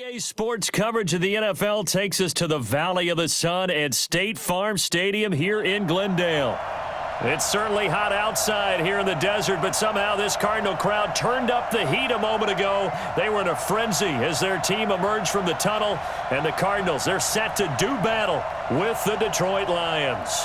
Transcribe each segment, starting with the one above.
EA Sports coverage of the NFL takes us to the Valley of the Sun at State Farm Stadium here in Glendale. It's certainly hot outside here in the desert, but somehow this Cardinal crowd turned up the heat a moment ago. They were in a frenzy as their team emerged from the tunnel, and the Cardinals, they're set to do battle with the Detroit Lions.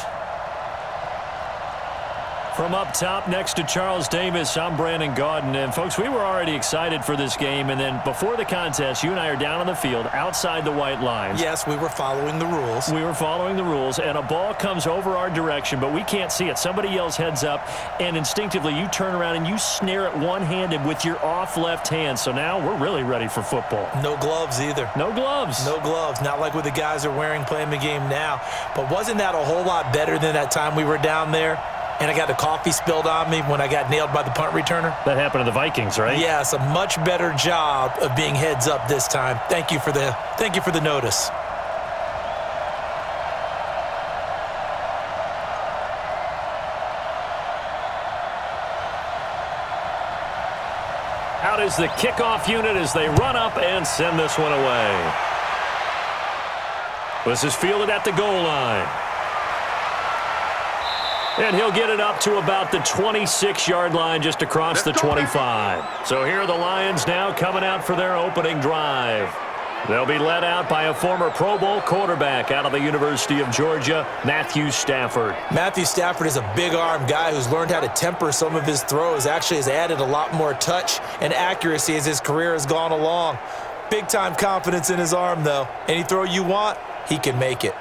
From up top next to Charles Davis, I'm Brandon Gaudin. And, folks, we were already excited for this game. And then before the contest, you and I are down on the field outside the white lines. Yes, we were following the rules. We were following the rules, and a ball comes over our direction, but we can't see it. Somebody yells heads up, and instinctively you turn around and you snare it one-handed with your off left hand. So now we're really ready for football. No gloves either. No gloves. No gloves. Not like what the guys are wearing playing the game now. But wasn't that a whole lot better than that time we were down there? And I got the coffee spilled on me when I got nailed by the punt returner. That happened to the Vikings, right? Yes, a much better job of being heads up this time. Thank you for the notice. Out is the kickoff unit as they run up and send this one away. This is fielded at the goal line. And he'll get it up to about the 26-yard line just across the 25. So here are the Lions now coming out for their opening drive. They'll be led out by a former Pro Bowl quarterback out of the University of Georgia, Matthew Stafford. Matthew Stafford is a big-arm guy who's learned how to temper some of his throws. Actually has added a lot more touch and accuracy as his career has gone along. Big-time confidence in his arm, though. Any throw you want, he can make it.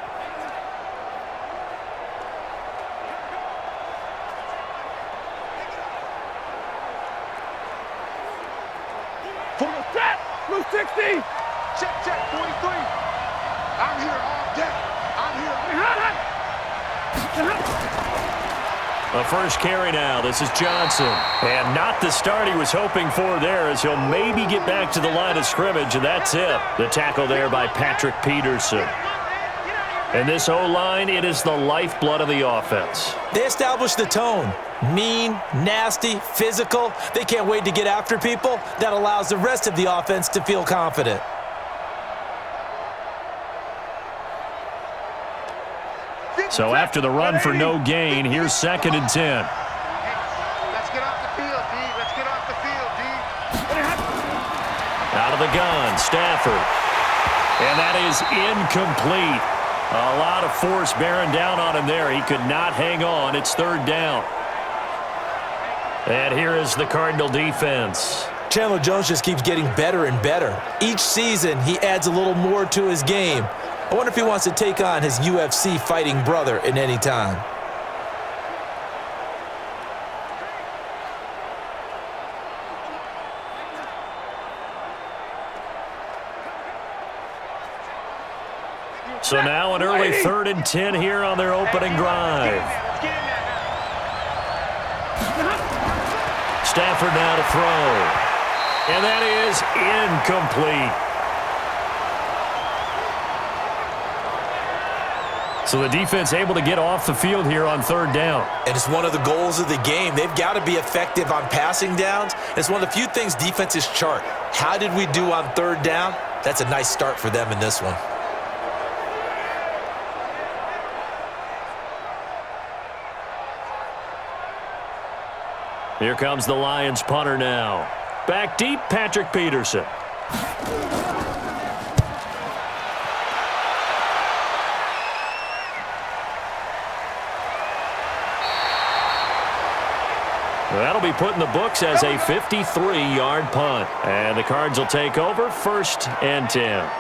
Blue 60. Check, 43. I'm here all day. The first carry now. This is Johnson. And not the start he was hoping for there as he'll maybe get back to the line of scrimmage, and that's it. The tackle there by Patrick Peterson. And this O-line, it is the lifeblood of the offense. They established the tone. Mean, nasty, physical. They can't wait to get after people. That allows the rest of the offense to feel confident. So after the run for no gain, here's 2nd and 10. Let's get off the field, D. Let's get off the field, D. Out of the gun, Stafford. And that is incomplete. A lot of force bearing down on him there. He could not hang on. It's 3rd down. And here is the Cardinal defense. Chandler Jones just keeps getting better and better. Each season, he adds a little more to his game. I wonder if he wants to take on his UFC fighting brother at any time. So now an early 3rd and 10 here on their opening drive. Stafford now to throw. And that is incomplete. So the defense able to get off the field here on 3rd down. And it's one of the goals of the game. They've got to be effective on passing downs. It's one of the few things defenses chart. How did we do on 3rd down? That's a nice start for them in this one. Here comes the Lions punter now. Back deep, Patrick Peterson. That'll be put in the books as a 53-yard punt. And the Cards will take over 1st and 10.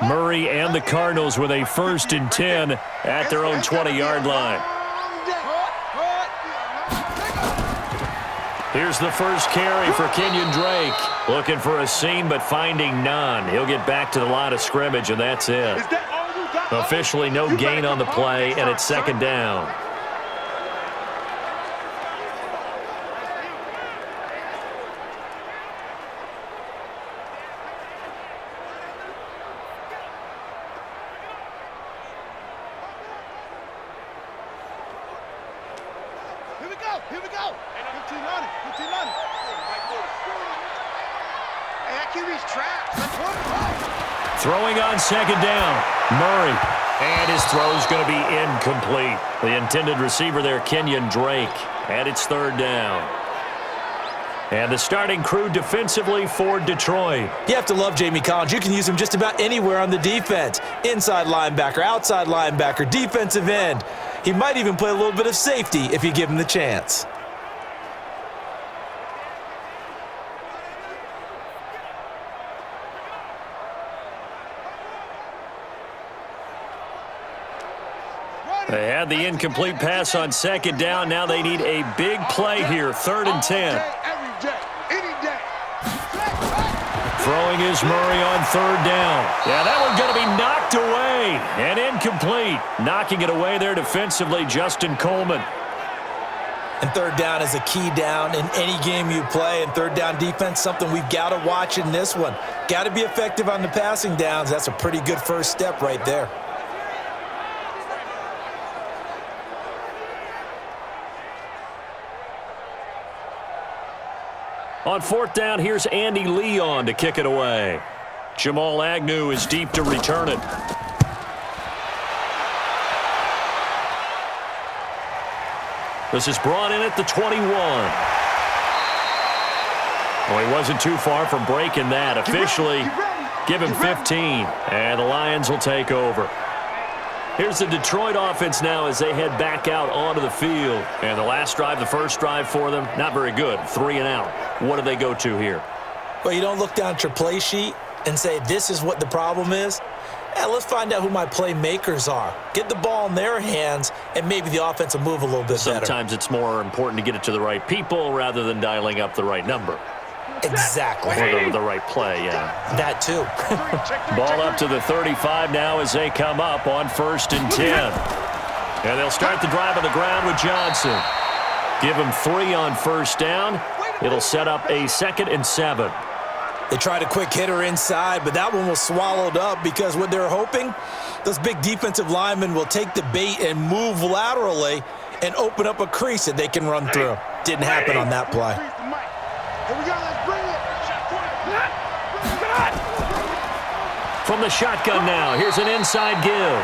Murray and the Cardinals with a 1st and 10 at their own 20-yard line. Here's the first carry for Kenyan Drake. Looking for a seam, but finding none. He'll get back to the line of scrimmage, and that's it. Officially no gain on the play, and it's second down. Here we go. 15 on it. Hey, that QB's trapped. Throwing on second down. Murray. And his throw's going to be incomplete. The intended receiver there, Kenyan Drake. And it's third down. And the starting crew defensively for Detroit. You have to love Jamie Collins. You can use him just about anywhere on the defense. Inside linebacker, outside linebacker, defensive end. He might even play a little bit of safety if you give him the chance. They had the incomplete pass on second down. Now they need a big play here, 3rd and 10. Throwing is Murray on 3rd down. Yeah, that one's going to be knocked away and incomplete. Knocking it away there defensively, Justin Coleman. And 3rd down is a key down in any game you play. And 3rd down defense, something we've got to watch in this one. Got to be effective on the passing downs. That's a pretty good first step right there. On 4th down, here's Andy Leon to kick it away. Jamal Agnew is deep to return it. This is brought in at the 21. Well, he wasn't too far from breaking that. Officially, give him 15, and the Lions will take over. Here's the Detroit offense now as they head back out onto the field. And the last drive, the first drive for them, not very good. 3 and out. What do they go to here? Well, you don't look down at your play sheet and say, this is what the problem is. Let's find out who my playmakers are. Get the ball in their hands, and maybe the offense will move a little bit better. Sometimes it's more important to get it to the right people rather than dialing up the right number. Exactly. Or the right play, yeah. That too. Ball up to the 35 now as they come up on 1st and 10. And they'll start the drive on the ground with Johnson. Give him 3 on 1st down. It'll set up a 2nd and 7. They tried a quick hitter inside, but that one was swallowed up because what they're hoping, those big defensive linemen will take the bait and move laterally and open up a crease that they can run through. Didn't happen on that play. Here we go, let's bring it. From the shotgun now, here's an inside give.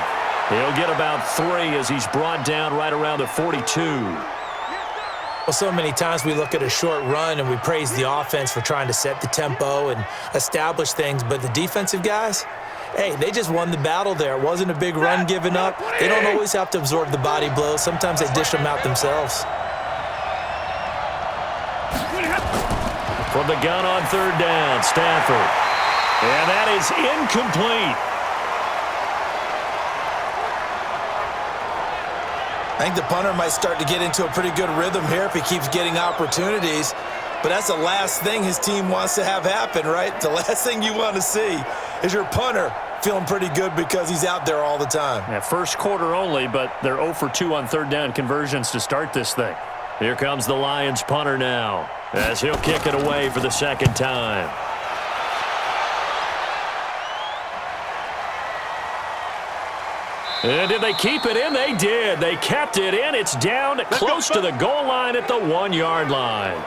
He'll get about 3 as he's brought down right around the 42. Well, so many times we look at a short run and we praise the offense for trying to set the tempo and establish things, but the defensive guys, hey, they just won the battle there. It wasn't a big run given up. They don't always have to absorb the body blows. Sometimes they dish them out themselves. From the gun on 3rd down, Stafford. And that is incomplete. I think the punter might start to get into a pretty good rhythm here if he keeps getting opportunities. But that's the last thing his team wants to have happen, right? The last thing you want to see is your punter feeling pretty good because he's out there all the time. Yeah, first quarter only, but they're 0 for 2 on 3rd down conversions to start this thing. Here comes the Lions punter now as he'll kick it away for the 2nd time. And did they keep it in? They did. They kept it in. It's down close to the goal line at the 1-yard line.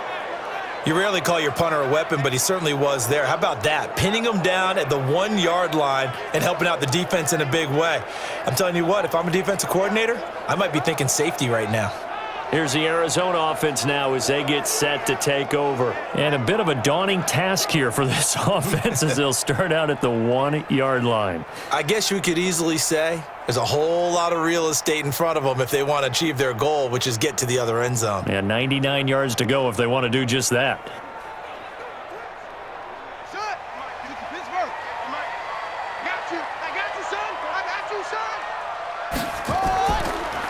You rarely call your punter a weapon, but he certainly was there. How about that? Pinning him down at the 1-yard line and helping out the defense in a big way. I'm telling you what, if I'm a defensive coordinator, I might be thinking safety right now. Here's the Arizona offense now as they get set to take over. And a bit of a daunting task here for this offense as they'll start out at the 1-yard line. I guess you could easily say there's a whole lot of real estate in front of them if they want to achieve their goal, which is get to the other end zone. Yeah, 99 yards to go if they want to do just that.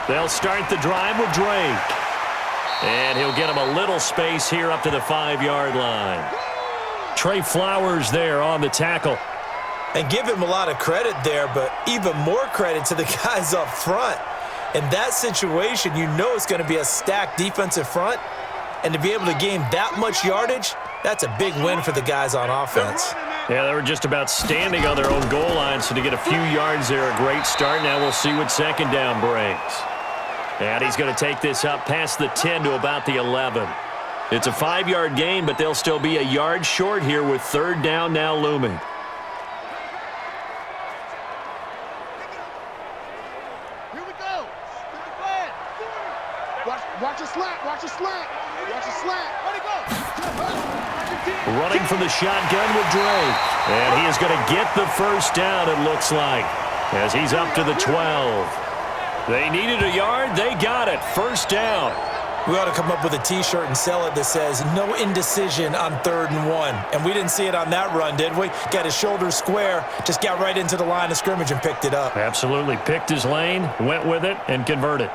They'll start the drive with Drake. And he'll get him a little space here up to the 5-yard line. Trey Flowers there on the tackle. And give him a lot of credit there, but even more credit to the guys up front. In that situation, you know it's going to be a stacked defensive front. And to be able to gain that much yardage, that's a big win for the guys on offense. Yeah, they were just about standing on their own goal line, so to get a few yards there, a great start. Now we'll see what second down brings. And he's going to take this up past the 10 to about the 11. It's a 5-yard gain, but they'll still be a yard short here with third down now looming. Here we go. Watch a slant. Watch a slant. Watch a slant. Let it go. Running from the shotgun with Drake. And he is going to get the first down, it looks like, as he's up to the 12. They needed a yard. They got it. First down. We ought to come up with a T-shirt and sell it that says, no indecision on 3rd and 1. And we didn't see it on that run, did we? Got his shoulders square, just got right into the line of scrimmage and picked it up. Absolutely. Picked his lane, went with it, and converted.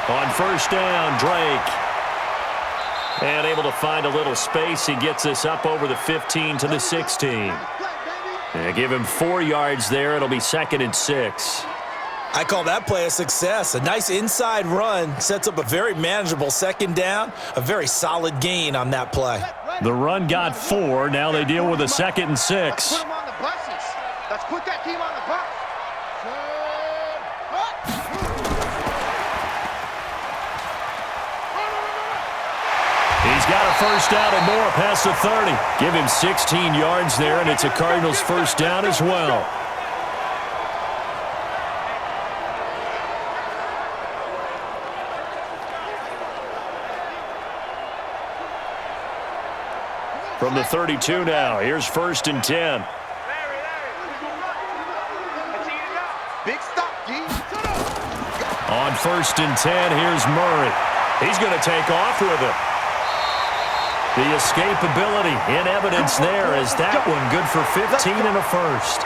On first down, Drake. And able to find a little space. He gets this up over the 15 to the 16. And give him 4 yards there. It'll be 2nd and 6. I call that play a success. A nice inside run sets up a very manageable second down. A very solid gain on that play. The run got 4. Now they deal with a 2nd and 6. Put him on the buses. Let's put that team on the bus. He's got a first down and more past the 30. Give him 16 yards there, and it's a Cardinals first down as well. From the 32 now, here's 1st and 10. Big stop, D. On 1st and 10, here's Murray. He's going to take off with it. The escapability in evidence there as that one good for 15 and a first.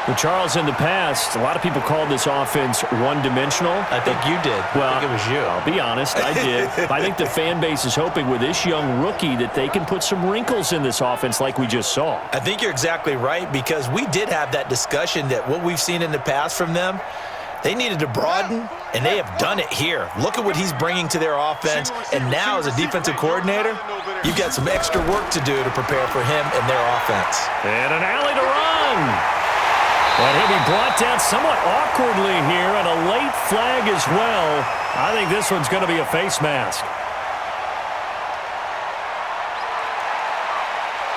Well, Charles, in the past, a lot of people called this offense one-dimensional. I think you did. Well, I think it was you. I'll be honest, I did. I think the fan base is hoping with this young rookie that they can put some wrinkles in this offense like we just saw. I think you're exactly right, because we did have that discussion that what we've seen in the past from them, they needed to broaden, and they have done it here. Look at what he's bringing to their offense, and now as a defensive coordinator, you've got some extra work to do to prepare for him and their offense. And an alley to run. And he'll be brought down somewhat awkwardly here, and a late flag as well. I think this one's going to be a face mask.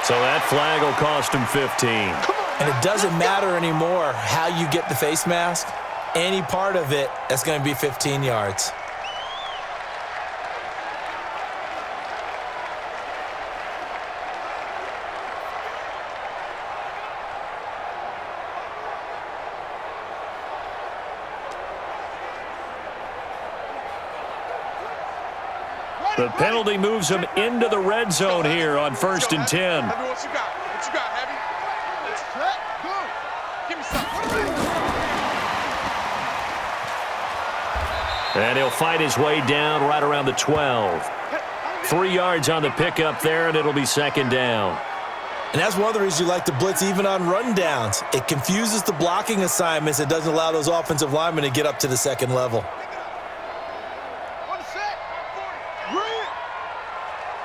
So that flag will cost him 15. And it doesn't matter anymore how you get the face mask. Any part of it, that's going to be 15 yards. The penalty moves him into the red zone here on 1st and 10. What you got? What you got, Heavy? Go. Give me something. And he'll fight his way down right around the 12. 3 yards on the pickup there, and it'll be 2nd down. And that's one of the reasons you like to blitz even on rundowns. It confuses the blocking assignments. It doesn't allow those offensive linemen to get up to the second level.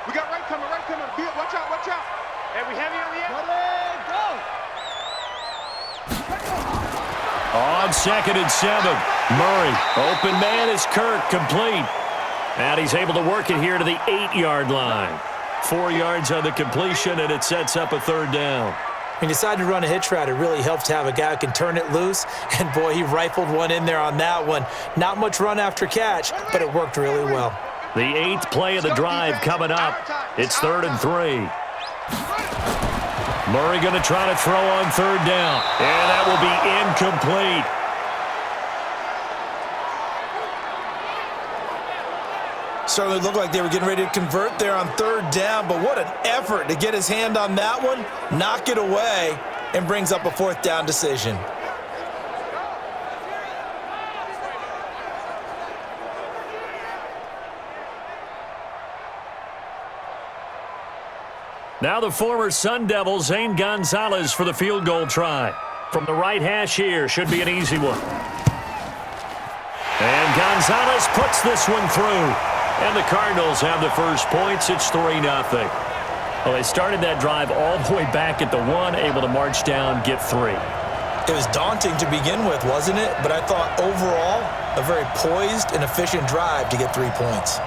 We got right coming. Watch out. Hey, we heavy on the end. Go. On 2nd and 7, Murray. Open man is Kirk, complete. And he's able to work it here to the 8-yard line. 4 yards on the completion, and it sets up a 3rd down. When you decide to run a hitch route, it really helps to have a guy who can turn it loose. And, boy, he rifled one in there on that one. Not much run after catch, but it worked really well. The 8th play of the drive coming up. It's 3rd and 3. Murray going to try to throw on 3rd down. And that will be incomplete. Certainly looked like they were getting ready to convert there on third down, but what an effort to get his hand on that one, knock it away, and brings up a fourth down decision. Now the former Sun Devil, Zane Gonzalez, for the field goal try. From the right hash here, should be an easy one. And Gonzalez puts this one through. And the Cardinals have the first points. It's 3-0. Well, they started that drive all the way back at the 1, able to march down, get 3. It was daunting to begin with, wasn't it? But I thought overall, a very poised and efficient drive to get 3 points.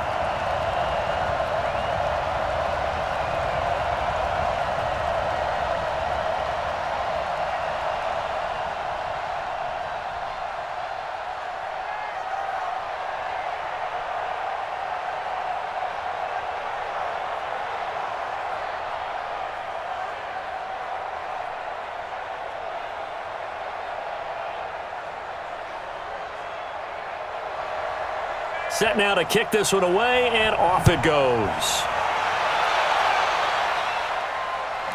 Set now to kick this one away, and off it goes.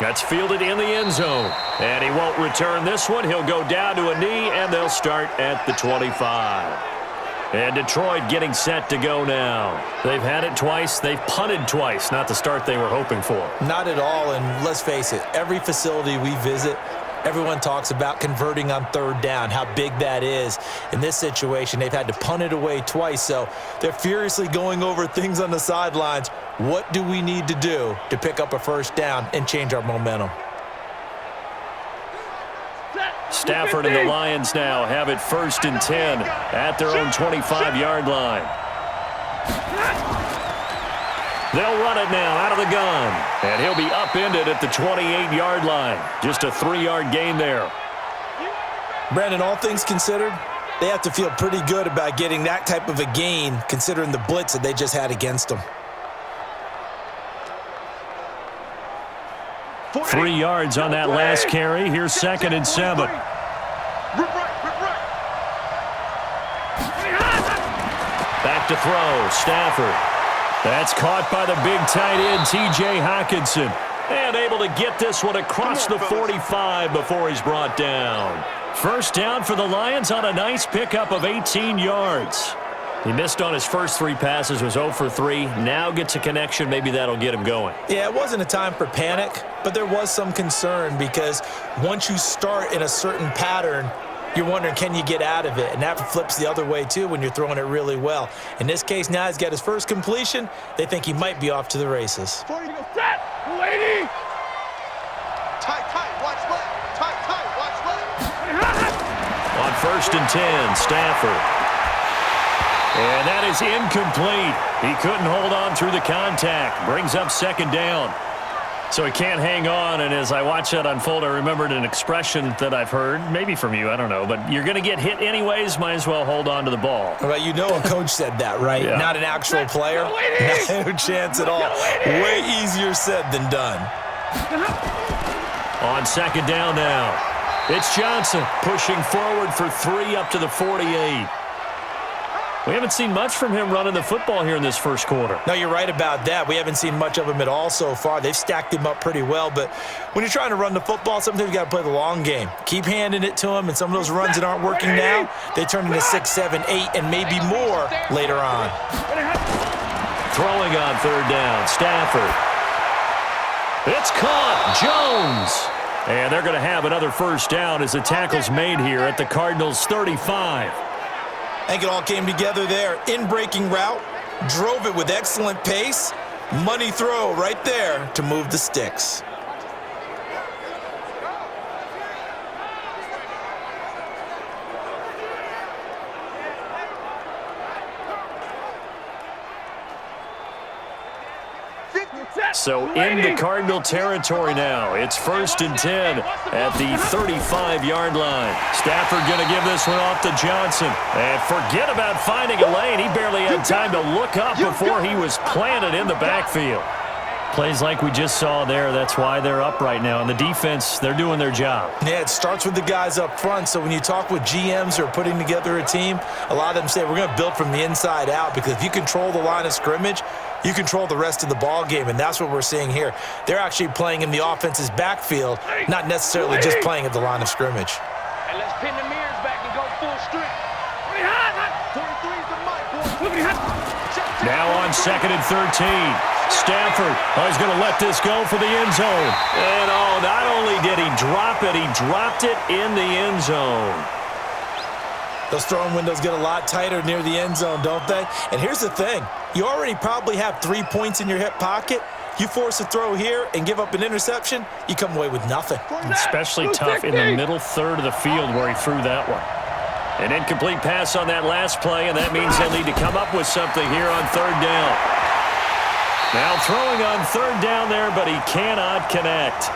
That's fielded in the end zone. And he won't return this one. He'll go down to a knee, and they'll start at the 25. And Detroit getting set to go now. They've had it twice. They've punted twice. Not the start they were hoping for. Not at all, and let's face it, every facility we visit, everyone talks about converting on third down, how big that is. In this situation, they've had to punt it away twice, so they're furiously going over things on the sidelines. What do we need to do to pick up a first down and change our momentum? Stafford and the Lions now have it 1st and 10 at their own 25-yard line. They'll run it now out of the gun. And he'll be upended at the 28-yard line. Just a 3-yard gain there. Brandon, all things considered, they have to feel pretty good about getting that type of a gain considering the blitz that they just had against them. 3 yards on that last carry. Here's 2nd and 7. Back to throw. Stafford. That's caught by the big tight end, T.J. Hockenson. And able to get this one across the 45 before he's brought down. First down for the Lions on a nice pickup of 18 yards. He missed on his first 3 passes, was 0 for 3. Now gets a connection. Maybe that'll get him going. Yeah, it wasn't a time for panic, but there was some concern because once you start in a certain pattern, you're wondering, can you get out of it? And that flips the other way, too, when you're throwing it really well. In this case, now he's got his first completion. They think he might be off to the races. 40 to go. Set! 280! Tight, watch left. Tight, watch left. On 1st and 10, Stafford. And that is incomplete. He couldn't hold on through the contact. Brings up 2nd down. So he can't hang on, and as I watch that unfold, I remembered an expression that I've heard, maybe from you, I don't know, but you're going to get hit anyways, might as well hold on to the ball. Well, you know a coach said that, right? Yeah. Not an actual player. No chance at all. Way easier said than done. On 2nd down now, it's Johnson pushing forward for 3 up to the 48. We haven't seen much from him running the football here in this first quarter. No, you're right about that. We haven't seen much of him at all so far. They've stacked him up pretty well, but when you're trying to run the football, sometimes you got to play the long game. Keep handing it to him, and some of those runs that aren't working now, they turn into 6, 7, 8, and maybe more later on. Throwing on 3rd down, Stafford. It's caught, Jones. And they're going to have another first down as the tackle's made here at the Cardinals' 35. I think it all came together there. In-breaking route, drove it with excellent pace. Money throw right there to move the sticks. So into Cardinal territory now. It's 1st and 10 at the 35-yard line. Stafford going to give this one off to Johnson. And forget about finding a lane. He barely had time to look up before he was planted in the backfield. Plays like we just saw there, that's why they're up right now. And the defense, they're doing their job. Yeah, it starts with the guys up front. So when you talk with GMs who are putting together a team, a lot of them say we're going to build from the inside out, because if you control the line of scrimmage, you control the rest of the ball game, and that's what we're seeing here. They're actually playing in the offense's backfield, not necessarily just playing at the line of scrimmage. And let's pin the mirrors back and go full strength. 23's the mic, boy. Now on 2nd and 13. Stafford is going to let this go for the end zone. And not only did he drop it, he dropped it in the end zone. Those throwing windows get a lot tighter near the end zone, don't they? And here's the thing. You already probably have 3 points in your hip pocket. You force a throw here and give up an interception, you come away with nothing. Especially tough in the middle third of the field where he threw that one. An incomplete pass on that last play, and that means they'll need to come up with something here on 3rd down. Now throwing on 3rd down there, but he cannot connect.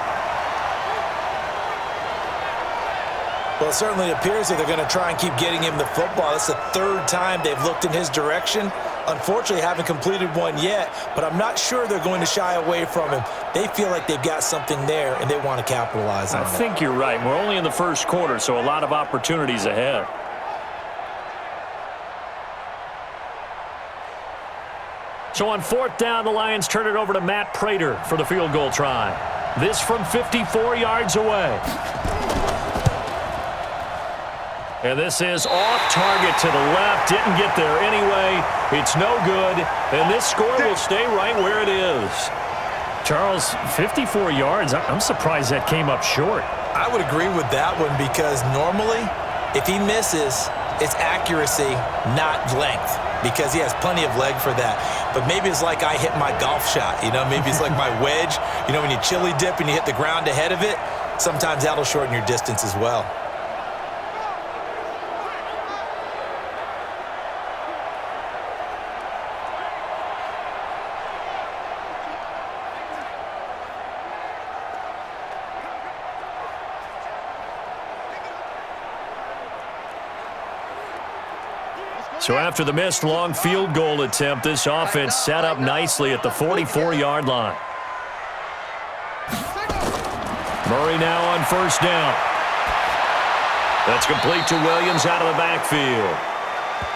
Well, it certainly appears that they're going to try and keep getting him the football. That's the 3rd time they've looked in his direction. Unfortunately, haven't completed one yet, but I'm not sure they're going to shy away from him. They feel like they've got something there, and they want to capitalize on it. I think you're right. We're only in the 1st quarter, so a lot of opportunities ahead. So on 4th down, the Lions turn it over to Matt Prater for the field goal try. This from 54 yards away. And this is off target to the left. Didn't get there anyway. It's no good. And this score will stay right where it is. Charles, 54 yards. I'm surprised that came up short. I would agree with that one, because normally if he misses, it's accuracy, not length, because he has plenty of leg for that. But maybe it's like I hit my golf shot, maybe it's like my wedge. When you chili dip and you hit the ground ahead of it, sometimes that'll shorten your distance as well. So after the missed long field goal attempt, this offense set up nicely at the 44-yard line. Murray now on 1st down. That's complete to Williams out of the backfield.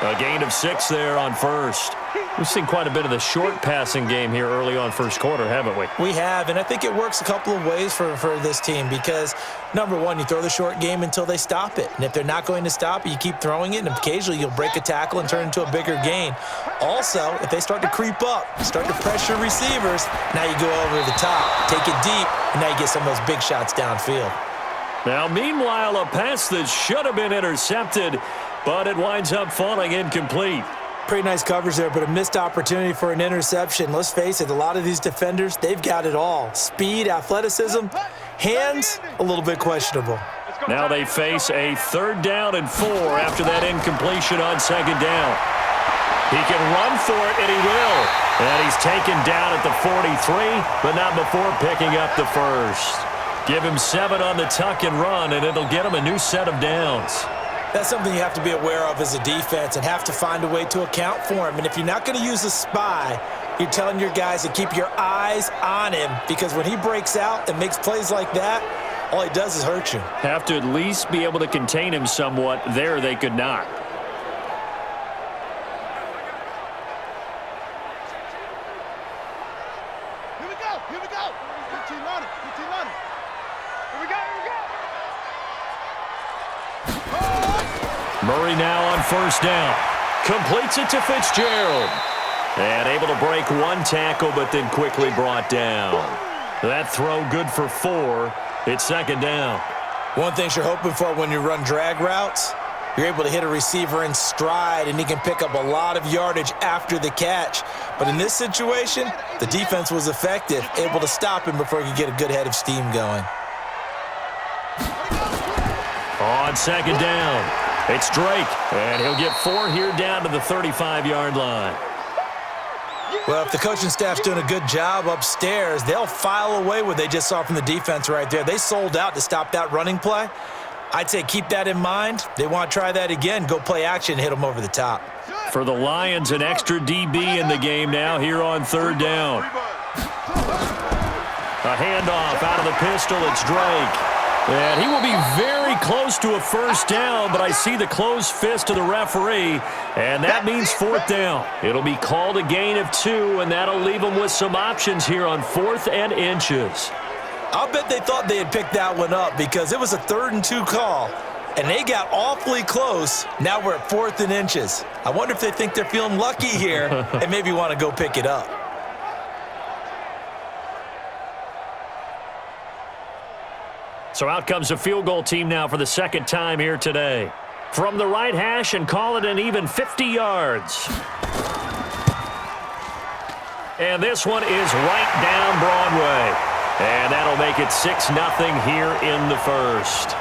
A gain of 6 there on 1st. We've seen quite a bit of the short passing game here early on 1st quarter, haven't we? We have, and I think it works a couple of ways for this team, because, number one, you throw the short game until they stop it. And if they're not going to stop it, you keep throwing it, and occasionally you'll break a tackle and turn into a bigger gain. Also, if they start to creep up, start to pressure receivers, now you go over the top, take it deep, and now you get some of those big shots downfield. Now, meanwhile, a pass that should have been intercepted, but it winds up falling incomplete. Pretty nice coverage there, but a missed opportunity for an interception. Let's face it, a lot of these defenders, they've got it all. Speed, athleticism, hands, a little bit questionable. Now they face a 3rd down and 4 after that incompletion on 2nd down. He can run for it, and he will. And he's taken down at the 43, but not before picking up the 1st. Give him 7 on the tuck and run, and it'll get him a new set of downs. That's something you have to be aware of as a defense and have to find a way to account for him. And if you're not going to use a spy, you're telling your guys to keep your eyes on him, because when he breaks out and makes plays like that, all he does is hurt you. Have to at least be able to contain him somewhat. There they could not. Here we go. 15 on it. Here we go. Murray now on 1st down. Completes it to Fitzgerald. And able to break one tackle, but then quickly brought down. That throw good for 4. It's 2nd down. One thing you're hoping for when you run drag routes, you're able to hit a receiver in stride, and he can pick up a lot of yardage after the catch. But in this situation, the defense was effective, able to stop him before he could get a good head of steam going. On 2nd down. It's Drake, and he'll get 4 here down to the 35-yard line. Well, if the coaching staff's doing a good job upstairs, they'll file away what they just saw from the defense right there. They sold out to stop that running play. I'd say keep that in mind. They want to try that again, go play action, hit them over the top. For the Lions, an extra DB in the game now here on 3rd down. A handoff out of the pistol. It's Drake. And he will be very close to a first down, but I see the closed fist of the referee, and that means fourth down. It'll be called a gain of 2, and that'll leave them with some options here on 4th and inches. I'll bet they thought they had picked that one up because it was a 3rd and 2 call, and they got awfully close. Now we're at 4th and inches. I wonder if they think they're feeling lucky here and maybe want to go pick it up. So out comes the field goal team now for the second time here today. From the right hash and call it an even 50 yards. And this one is right down Broadway. And that'll make it 6-0 here in the first.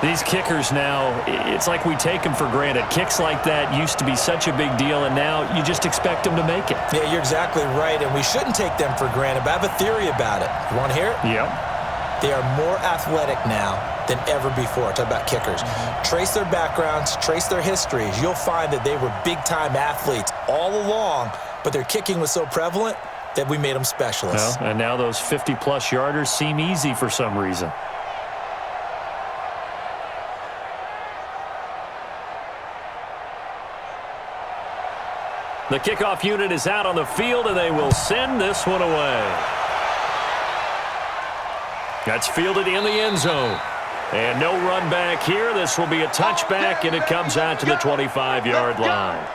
These kickers now, it's like we take them for granted. Kicks like that used to be such a big deal, and now you just expect them to make it. Yeah, you're exactly right, and we shouldn't take them for granted, but I have a theory about it. You want to hear it? Yep. They are more athletic now than ever before. Talk about kickers. Trace their backgrounds, trace their histories. You'll find that they were big-time athletes all along, but their kicking was so prevalent that we made them specialists. Well, and now those 50-plus yarders seem easy for some reason. The kickoff unit is out on the field, and they will send this one away. That's fielded in the end zone. And no run back here. This will be a touchback, and it comes out to the 25-yard line.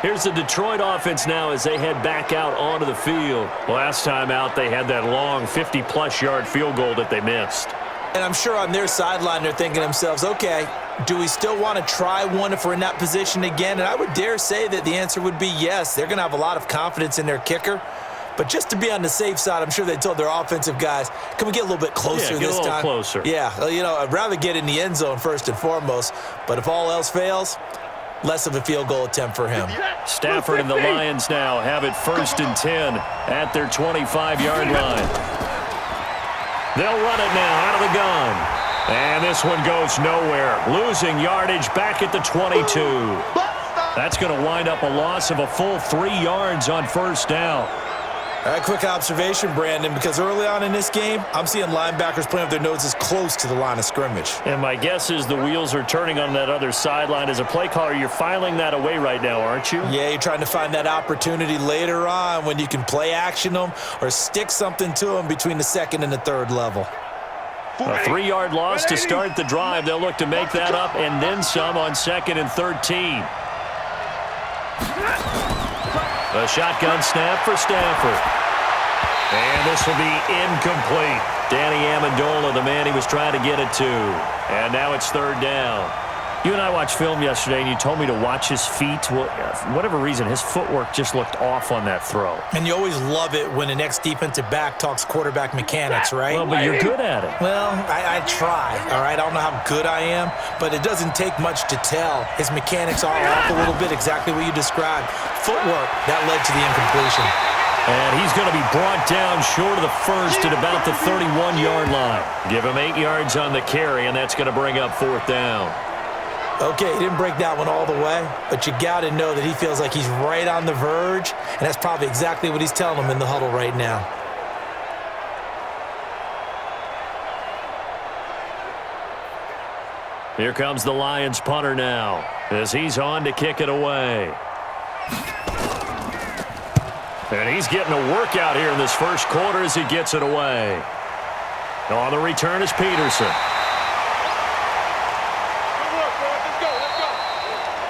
Here's the Detroit offense now as they head back out onto the field. Last time out, they had that long 50-plus yard field goal that they missed. And I'm sure on their sideline they're thinking to themselves, okay, do we still want to try one if we're in that position again? And I would dare say that the answer would be yes. They're going to have a lot of confidence in their kicker. But just to be on the safe side, I'm sure they told their offensive guys, can we get a little bit closer this time? Yeah, get a little closer. Yeah, you know, I'd rather get in the end zone first and foremost. But if all else fails, less of a field goal attempt for him. Stafford and the Lions now have it 1st and 10 at their 25-yard line. They'll run it now out of the gun. And this one goes nowhere. Losing yardage back at the 22. That's going to wind up a loss of a full 3 yards on first down. All right, quick observation, Brandon, because early on in this game, I'm seeing linebackers playing with their noses close to the line of scrimmage. And my guess is the wheels are turning on that other sideline. As a play caller, you're filing that away right now, aren't you? Yeah, you're trying to find that opportunity later on when you can play action them or stick something to them between the 2nd and the 3rd level. A 3-yard loss to start the drive. They'll look to make that up and then some on 2nd and 13. A shotgun snap for Stafford. And this will be incomplete. Danny Amendola, the man he was trying to get it to. And now it's 3rd down. You and I watched film yesterday, and you told me to watch his feet. Well, for whatever reason, his footwork just looked off on that throw. And you always love it when the next defensive back talks quarterback mechanics, right? Well, but you're good at it. Well, I try, all right? I don't know how good I am, but it doesn't take much to tell. His mechanics are off a little bit, exactly what you described. Footwork, that led to the incompletion. And he's going to be brought down short of the first at about the 31-yard line. Give him 8 yards on the carry, and that's going to bring up 4th down. Okay, he didn't break that one all the way, but you got to know that he feels like he's right on the verge, and that's probably exactly what he's telling them in the huddle right now. Here comes the Lions punter now as he's on to kick it away. And he's getting a workout here in this first quarter as he gets it away. On the return is Peterson.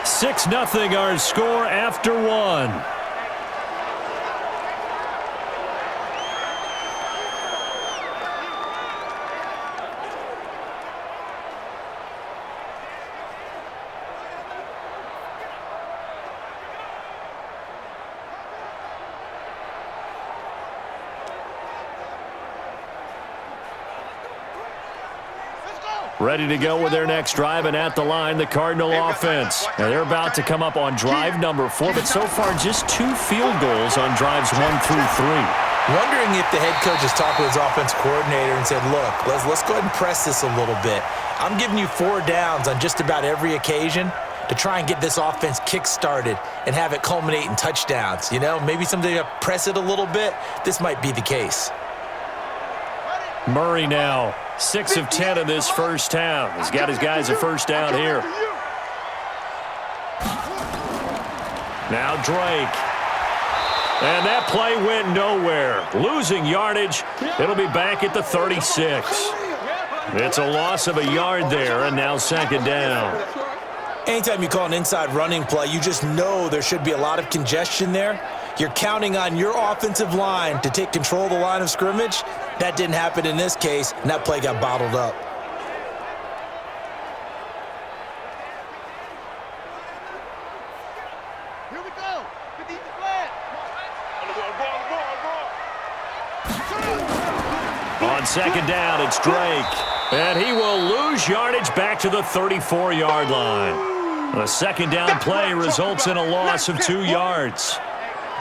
6-0 our score after 1. Ready to go with their next drive, and at the line, the Cardinal offense. Now they're about to come up on drive number 4, but so far just 2 field goals on drives 1 through 3. Wondering if the head coach has talked with his offense coordinator and said, look, let's go ahead and press this a little bit. I'm giving you 4 downs on just about every occasion to try and get this offense kick-started and have it culminate in toutouchdowns. You know, maybe someday you press it a little bit. This might be the case. Murray now, 6 of 10 in this first half. He's got his guys a first down here. Now Drake. And that play went nowhere. Losing yardage. It'll be back at the 36. It's a loss of a yard there, and now second down. Anytime you call an inside running play, you just know there should be a lot of congestion there. You're counting on your offensive line to take control of the line of scrimmage. That didn't happen in this case, and that play got bottled up. Here we go. Good defense flag. On second down, it's Drake. And he will lose yardage back to the 34-yard line. The second down play results in a loss of 2 yards.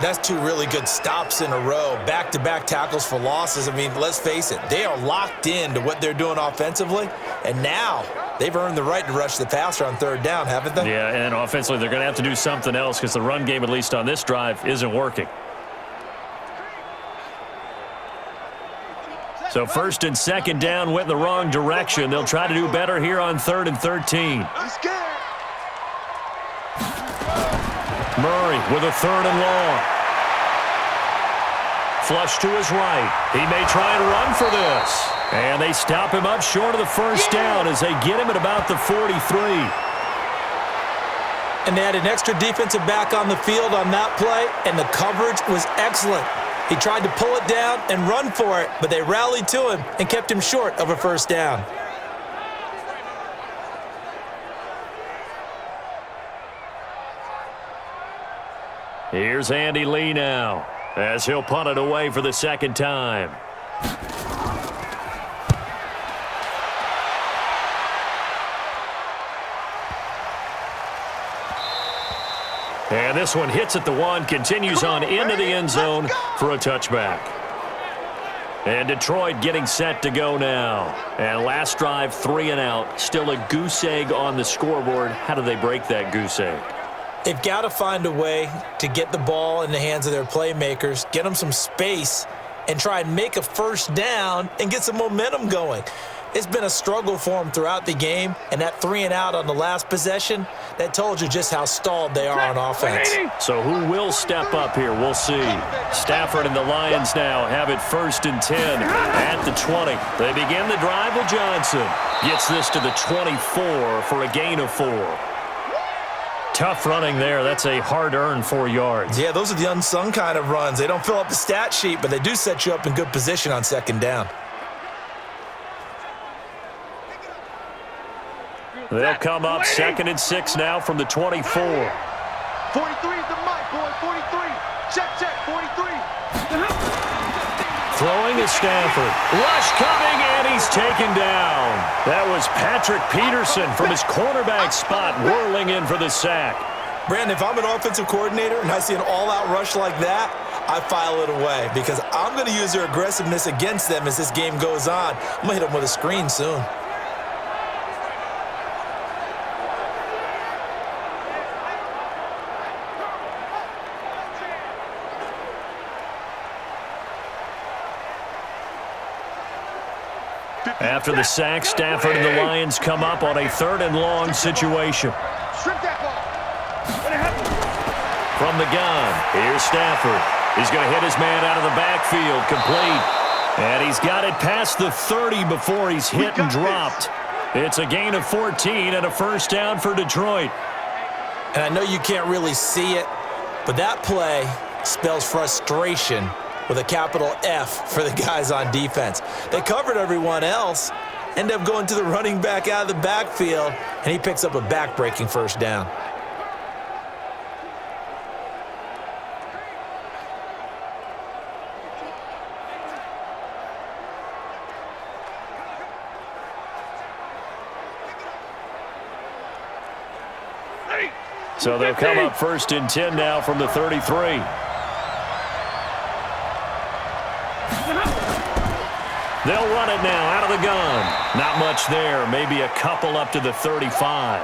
That's 2 really good stops in a row. Back-to-back tackles for losses. I mean, let's face it, they are locked into what they're doing offensively. And now they've earned the right to rush the passer on third down, haven't they? Yeah, and offensively they're going to have to do something else because the run game, at least on this drive, isn't working. So first and second down went in the wrong direction. They'll try to do better here on 3rd and 13. Murray with a 3rd and long. Flush to his right. He may try and run for this. And they stop him up short of the first down as they get him at about the 43. And they had an extra defensive back on the field on that play, and the coverage was excellent. He tried to pull it down and run for it, but they rallied to him and kept him short of a first down. Here's Andy Lee now as he'll punt it away for the second time. And this one hits at the 1, continues on into the end zone for a touchback. And Detroit getting set to go now. And last drive, 3 and out. Still a goose egg on the scoreboard. How do they break that goose egg? They've got to find a way to get the ball in the hands of their playmakers, get them some space, and try and make a first down and get some momentum going. It's been a struggle for them throughout the game, and that 3 and out on the last possession, that told you just how stalled they are on offense. So who will step up here? We'll see. Stafford and the Lions now have it 1st and 10 at the 20. They begin the drive with Johnson. Gets this to the 24 for a gain of 4. Tough running there. That's a hard-earned 4 yards. Yeah, those are the unsung kind of runs. They don't fill up the stat sheet, but they do set you up in good position on second down. They'll come up 2nd and 6 now from the 24. 43 is the mic, boy. 43. Check, 43. Throwing is Stafford. Rush coming, and he's taken down. That was Patrick Peterson from his cornerback spot whirling in for the sack. Brandon, if I'm an offensive coordinator and I see an all-out rush like that, I file it away because I'm going to use their aggressiveness against them as this game goes on. I'm going to hit them with a screen soon. After the sack, Stafford and the Lions come up on a 3rd and long situation. From the gun, here's Stafford. He's going to hit his man out of the backfield, complete. And he's got it past the 30 before he's hit and dropped. It's a gain of 14 and a first down for Detroit. And I know you can't really see it, but that play spells frustration with a capital F for the guys on defense. They covered everyone else, end up going to the running back out of the backfield, and he picks up a back-breaking first down. So they'll come up 1st and 10 now from the 33. They'll run it now out of the gun. Not much there. Maybe a couple up to the 35.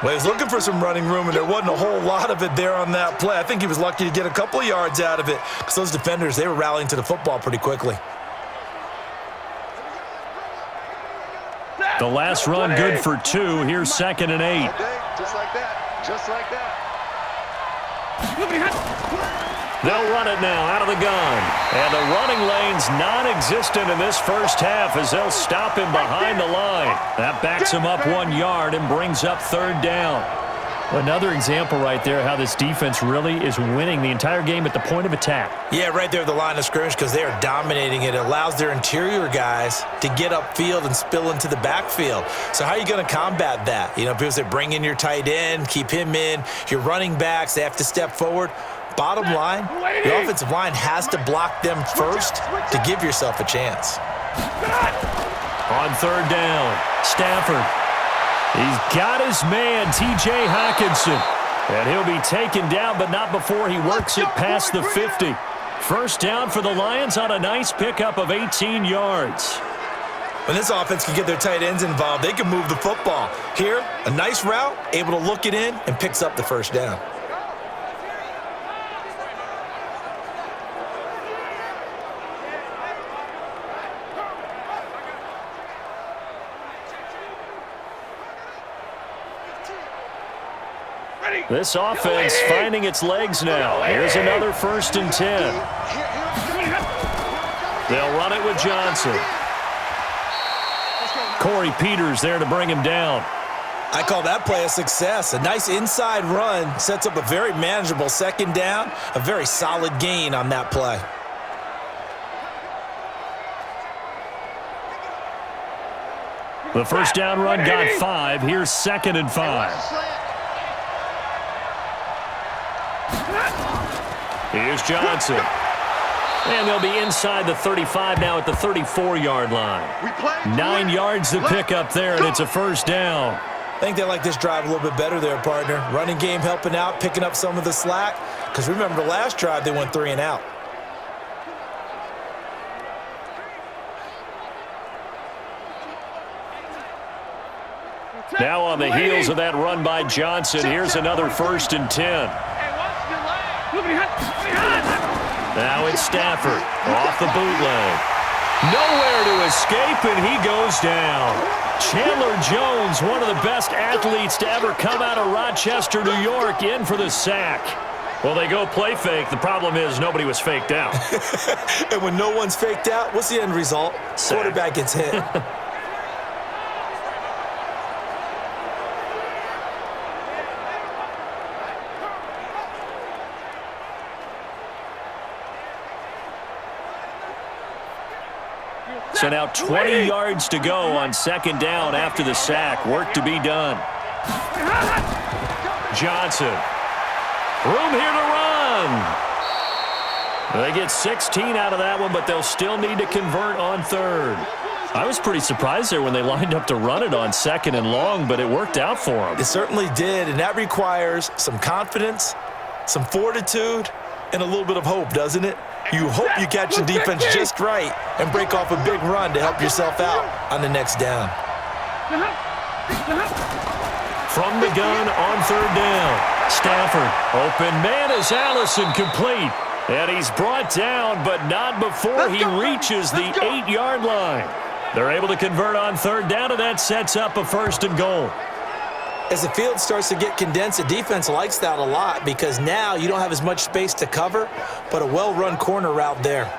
Well, he was looking for some running room, and there wasn't a whole lot of it there on that play. I think he was lucky to get a couple of yards out of it because those defenders, they were rallying to the football pretty quickly. The last run good for 2. Here's 2nd and 8. Just like that. Just like that. They'll run it now out of the gun. And the running lane's non-existent in this first half as they'll stop him behind the line. That backs him up 1 yard and brings up 3rd down. Another example right there how this defense really is winning the entire game at the point of attack. Yeah, right there at the line of scrimmage because they are dominating it. It allows their interior guys to get upfield and spill into the backfield. So how are you going to combat that? You know, people say bring in your tight end, keep him in. Your running backs, they have to step forward. Bottom line, the offensive line has to block them first to give yourself a chance. On 3rd down, Stafford. He's got his man, T.J. Hockenson. And he'll be taken down, but not before he works it past the 50. First down for the Lions on a nice pickup of 18 yards. When this offense can get their tight ends involved, they can move the football. Here, a nice route, able to look it in, and picks up the first down. This offense finding its legs now. Here's another 1st and 10. They'll run it with Johnson. Corey Peters there to bring him down. I call that play a success. A nice inside run sets up a very manageable 2nd down. A very solid gain on that play. The first down run got 5. Here's 2nd and 5. Here's Johnson. And they'll be inside the 35 now at the 34-yard line. 9 yards to pick up there, and it's a first down. I think they like this drive a little bit better there, partner. Running game helping out, picking up some of the slack. Because remember, the last drive, they went 3 and out. Now on the heels of that run by Johnson, here's another 1st and 10. Now it's Stafford off the bootleg. Nowhere to escape, and he goes down. Chandler Jones, one of the best athletes to ever come out of Rochester, New York, in for the sack. Well, they go play fake. The problem is nobody was faked out. And when no one's faked out, what's the end result? Sack. Quarterback gets hit. So now 20 yards to go on 2nd down after the sack. Work to be done. Johnson. Room here to run. They get 16 out of that one, but they'll still need to convert on 3rd. I was pretty surprised there when they lined up to run it on 2nd and long, but it worked out for them. It certainly did, and that requires some confidence, some fortitude, and a little bit of hope, doesn't it? You hope you catch the defense just right and break off a big run to help yourself out on the next down. From the gun on 3rd down. Stafford, open man is Allison, complete. And he's brought down, but not before he reaches the 8-yard line. They're able to convert on 3rd down, and that sets up a 1st and goal. As the field starts to get condensed, the defense likes that a lot because now you don't have as much space to cover, but a well-run corner route there.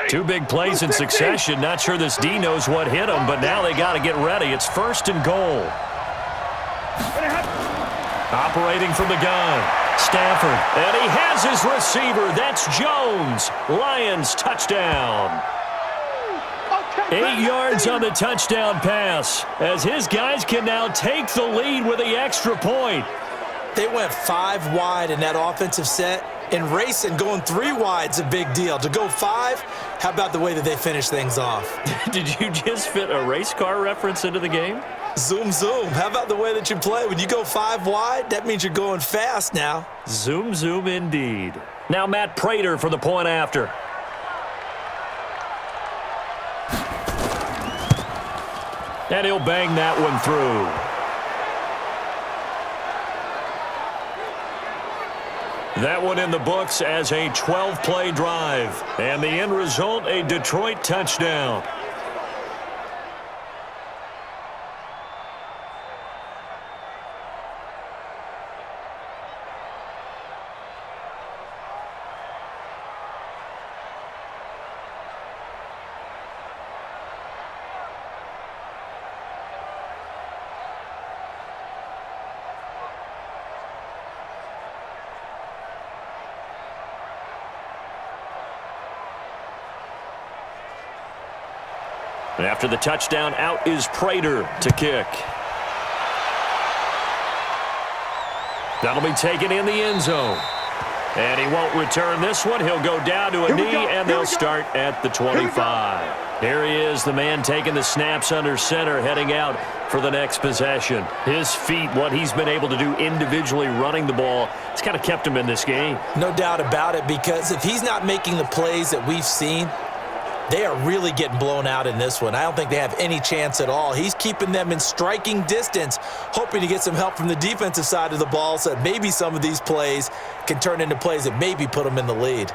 Two big plays in succession. Not sure this D knows what hit him, but now they got to get ready. It's 1st and goal. Operating from the gun. Stafford. And he has his receiver. That's Jones. Lions touchdown. 8 yards on the touchdown pass as his guys can now take the lead with the extra point. They went 5 wide in that offensive set. And racing, going 3 wide's a big deal. To go 5, how about the way that they finish things off? Did you just fit a race car reference into the game? Zoom, zoom. How about the way that you play? When you go 5 wide, that means you're going fast now. Zoom, zoom indeed. Now Matt Prater for the point after. And he'll bang that one through. That one in the books as a 12-play drive. And the end result, a Detroit touchdown. After the touchdown, out is Prater to kick. That'll be taken in the end zone. And he won't return this one. He'll go down to a knee, and they'll start at the 25. Here he is, the man taking the snaps under center, heading out for the next possession. His feet, what he's been able to do individually running the ball, it's kind of kept him in this game. No doubt about it, because if he's not making the plays that we've seen, they are really getting blown out in this one. I don't think they have any chance at all. He's keeping them in striking distance, hoping to get some help from the defensive side of the ball so that maybe some of these plays can turn into plays that maybe put them in the lead.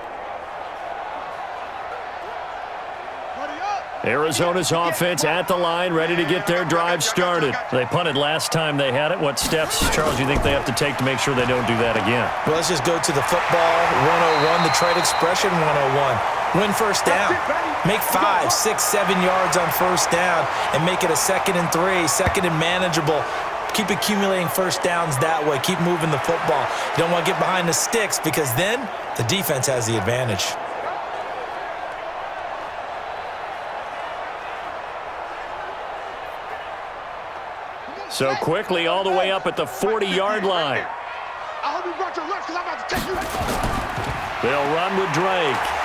Arizona's offense at the line, ready to get their drive started. They punted last time they had it. What steps, Charles, do you think they have to take to make sure they don't do that again? Well, let's just go to the football 101, the trade expression 101. Win first down. Make 5, 6, 7 yards on first down and make it a 2nd and 3, 2nd and manageable. Keep accumulating first downs that way. Keep moving the football. You don't want to get behind the sticks because then the defense has the advantage. So quickly all the way up at the 40-yard line. They'll run with Drake.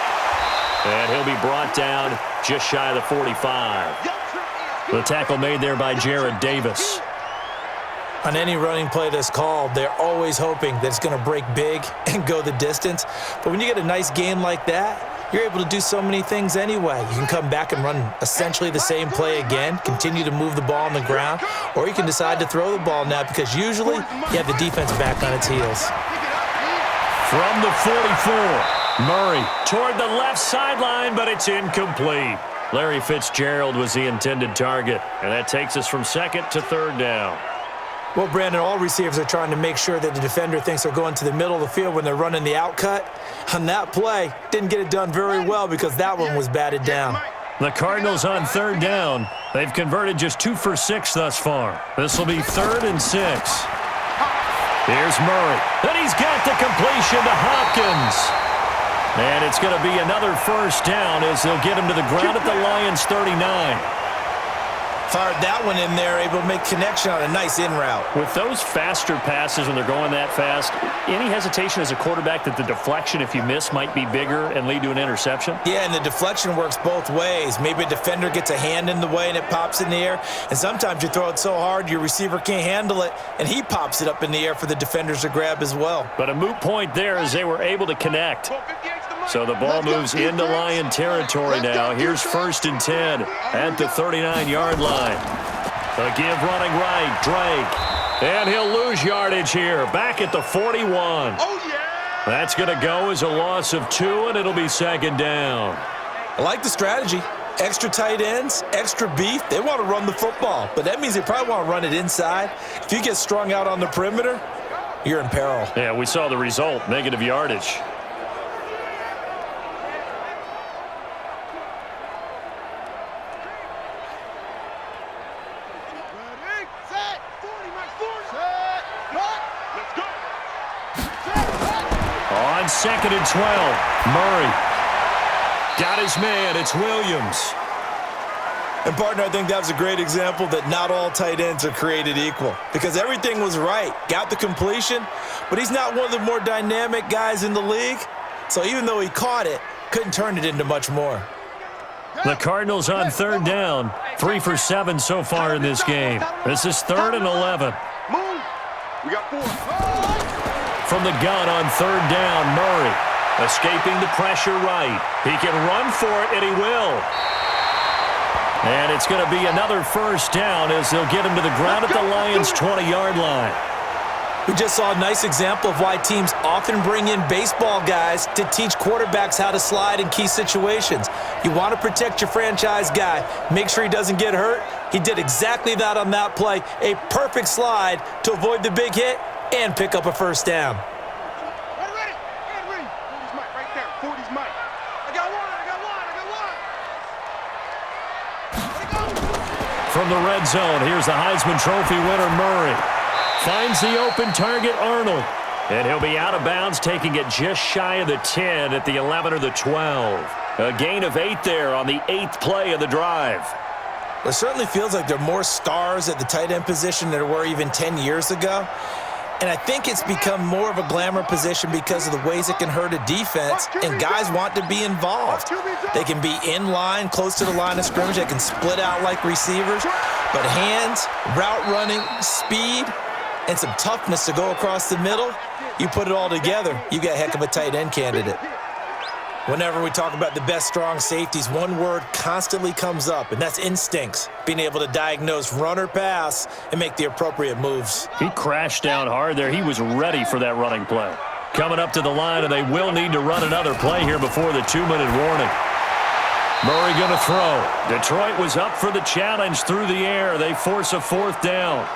And he'll be brought down just shy of the 45. The tackle made there by Jared Davis. On any running play that's called, they're always hoping that it's going to break big and go the distance. But when you get a nice game like that, you're able to do so many things anyway. You can come back and run essentially the same play again, continue to move the ball on the ground, or you can decide to throw the ball now because usually you have the defense back on its heels. From the 44, Murray toward the left sideline, but it's incomplete. Larry Fitzgerald was the intended target, and that takes us from 2nd to 3rd down. Well, Brandon, all receivers are trying to make sure that the defender thinks they're going to the middle of the field when they're running the out cut. On that play, didn't get it done very well because that one was batted down. The Cardinals on 3rd down. They've converted just 2 for 6 thus far. This will be 3rd and 6. Here's Murray. And he's got the completion to Hopkins. And it's going to be another first down as they'll get him to the ground at the Lions' 39. Fired that one in there, able to make connection on a nice in route. With those faster passes when they're going that fast, any hesitation as a quarterback that the deflection, if you miss, might be bigger and lead to an interception? Yeah, and the deflection works both ways. Maybe a defender gets a hand in the way and it pops in the air, and sometimes you throw it so hard your receiver can't handle it, and he pops it up in the air for the defenders to grab as well. But a moot point there as they were able to connect. So the ball moves into Lion territory now. Here's 1st and 10 at the 39-yard line. The give running right, Drake. And he'll lose yardage here, back at the 41. That's going to go as a loss of 2, and it'll be 2nd down. I like the strategy. Extra tight ends, extra beef. They want to run the football, but that means they probably want to run it inside. If you get strung out on the perimeter, you're in peril. Yeah, we saw the result, negative yardage. On 2nd and 12, Murray got his man. It's Williams. And, partner, I think that was a great example that not all tight ends are created equal because everything was right. Got the completion, but he's not one of the more dynamic guys in the league. So even though he caught it, couldn't turn it into much more. The Cardinals on 3rd down, 3 for 7 so far in this game. This is 3rd and 11. We got 4. From the gun on 3rd down, Murray. Escaping the pressure right. He can run for it, and he will. And it's going to be another first down as they'll get him to the ground at the Lions' 20-yard line. We just saw a nice example of why teams often bring in baseball guys to teach quarterbacks how to slide in key situations. You want to protect your franchise guy. Make sure he doesn't get hurt. He did exactly that on that play. A perfect slide to avoid the big hit and pick up a first down. Ready? 40's Mike right there. 40's Mike. I got one. From the red zone, here's the Heisman Trophy winner, Murray. Finds the open target, Arnold. And he'll be out of bounds, taking it just shy of the 10 at the 11 or the 12. A gain of 8 there on the 8th play of the drive. It certainly feels like there are more stars at the tight end position than there were even 10 years ago. And I think it's become more of a glamour position because of the ways it can hurt a defense, and guys want to be involved. They can be in line, close to the line of scrimmage. They can split out like receivers. But hands, route running, speed, and some toughness to go across the middle, you put it all together, you got a heck of a tight end candidate. Whenever we talk about the best strong safeties, one word constantly comes up, and that's instincts. Being able to diagnose run or pass and make the appropriate moves. He crashed down hard there. He was ready for that running play. Coming up to the line, and they will need to run another play here before the 2-minute warning. Murray going to throw. Detroit was up for the challenge through the air. They force a 4th down.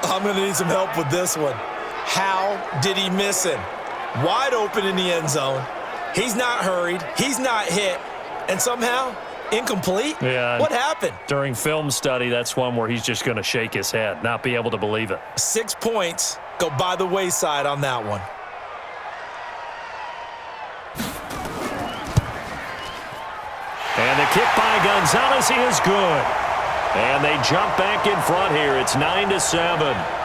I'm going to need some help with this one. How did he miss him? Wide open in the end zone. He's not hurried. He's not hit. And somehow, incomplete? Yeah. What happened? During film study, that's one where he's just going to shake his head, not be able to believe it. 6 points go by the wayside on that one. And the kick by Gonzalez is good. And they jump back in front here. It's 9-7.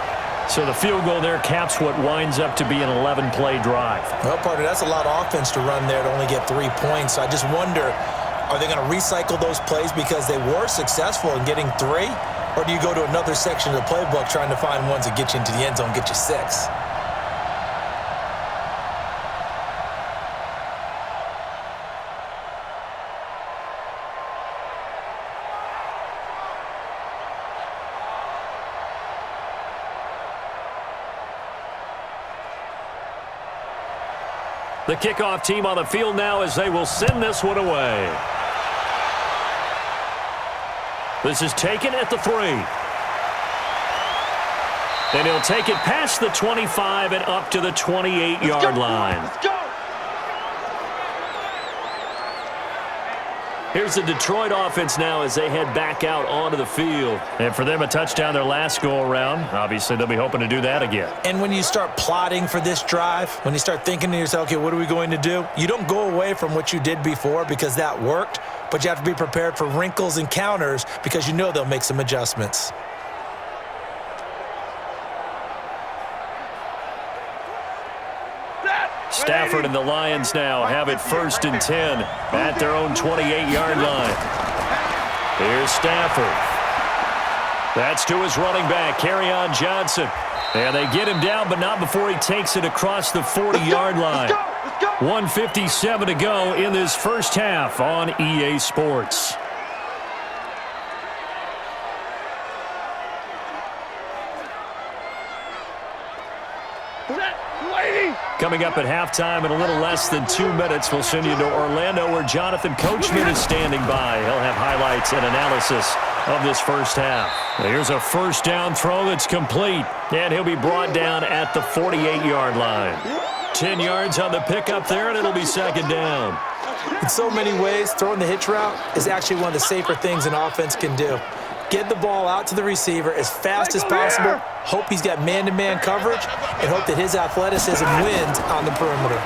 So the field goal there caps what winds up to be an 11-play drive. Well, partner, that's a lot of offense to run there to only get 3 points. So I just wonder, are they going to recycle those plays because they were successful in getting 3? Or do you go to another section of the playbook trying to find ones that get you into the end zone, get you 6? The kickoff team on the field now as they will send this one away. This is taken at the 3. And he'll take it past the 25 and up to the 28-yard line. Let's go. Here's the Detroit offense now as they head back out onto the field. And for them, a touchdown their last go-around. Obviously, they'll be hoping to do that again. And when you start plotting for this drive, when you start thinking to yourself, okay, what are we going to do? You don't go away from what you did before because that worked, but you have to be prepared for wrinkles and counters because you know they'll make some adjustments. Stafford and the Lions now have it 1st and 10 at their own 28-yard line. Here's Stafford. That's to his running back, Kerryon Johnson. And they get him down, but not before he takes it across the 40-yard line. 1:57 to go in this first half on EA Sports. Coming up at halftime in a little less than 2 minutes, we'll send you to Orlando where Jonathan Coachman is standing by. He'll have highlights and analysis of this first half. Here's a first down throw that's complete, and he'll be brought down at the 48-yard line. 10 yards on the pickup there, and it'll be 2nd down. In so many ways, throwing the hitch route is actually one of the safer things an offense can do. Get the ball out to the receiver as fast as possible, hope he's got man-to-man coverage, and hope that his athleticism wins on the perimeter.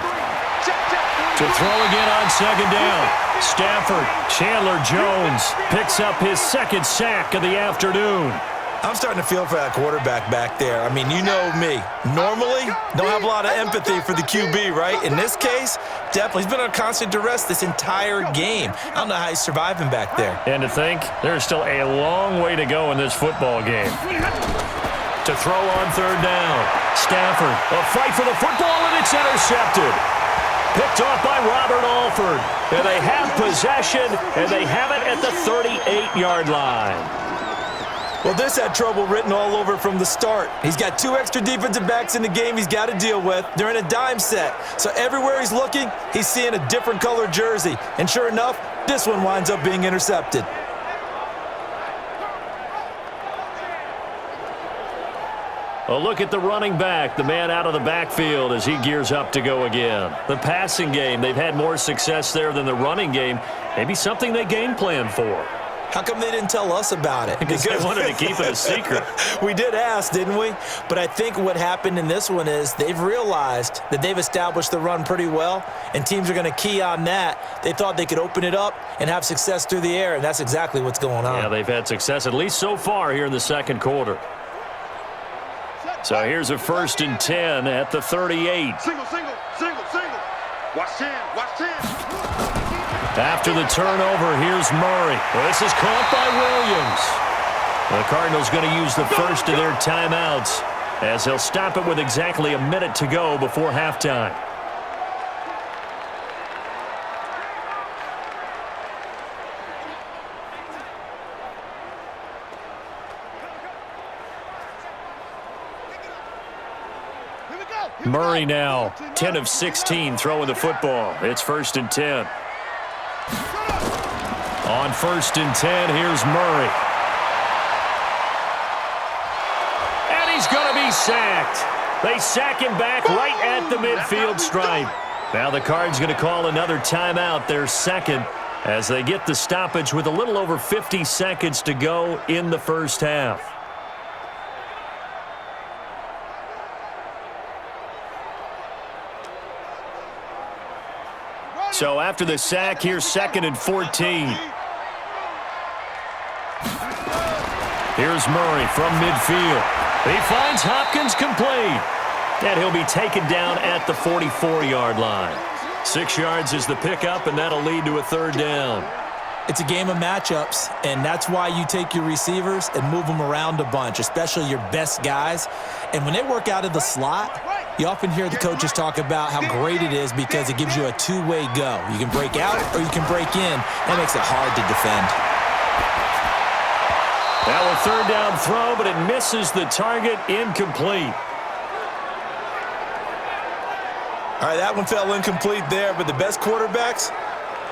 To throw again on 2nd down. Stafford, Chandler Jones picks up his 2nd sack of the afternoon. I'm starting to feel for that quarterback back there. I mean, you know me. Normally, don't have a lot of empathy for the QB, right? In this case, definitely. He's been on constant duress this entire game. I don't know how he's surviving back there. And to think, there's still a long way to go in this football game. To throw on third down. Stafford, a fight for the football, and it's intercepted. Picked off by Robert Alford. And they have possession, and they have it at the 38-yard line. Well, this had trouble written all over from the start. He's got 2 extra defensive backs in the game he's got to deal with. They're in a dime set. So everywhere he's looking, he's seeing a different color jersey. And sure enough, this one winds up being intercepted. A look at the running back, the man out of the backfield as he gears up to go again. The passing game, they've had more success there than the running game. Maybe something they game plan for. How come they didn't tell us about it? Because they wanted to keep it a secret. We did ask, didn't we? But I think what happened in this one is they've realized that they've established the run pretty well, and teams are going to key on that. They thought they could open it up and have success through the air, and that's exactly what's going on. Yeah, they've had success, at least so far here in the second quarter. So here's a 1st and 10 at the 38. Single. Watch 10. After the turnover, here's Murray. Well, this is caught by Williams. The Cardinals going to use the first of their timeouts as they'll stop it with exactly a minute to go before halftime. Murray now, 10 of 16 throwing the football. It's 1st and 10. On 1st and 10, here's Murray. And he's going to be sacked. They sack him back right at the midfield stripe. Now the Cards going to call another timeout, their second, as they get the stoppage with a little over 50 seconds to go in the first half. So after the sack, here's 2nd and 14. Here's Murray from midfield. He finds Hopkins complete. And he'll be taken down at the 44-yard line. 6 yards is the pickup, and that'll lead to a 3rd down. It's a game of matchups, and that's why you take your receivers and move them around a bunch, especially your best guys. And when they work out of the slot, you often hear the coaches talk about how great it is because it gives you a two-way go. You can break out or you can break in. That makes it hard to defend. Now a 3rd down throw, but it misses the target, incomplete. All right, that one fell incomplete there, but the best quarterbacks,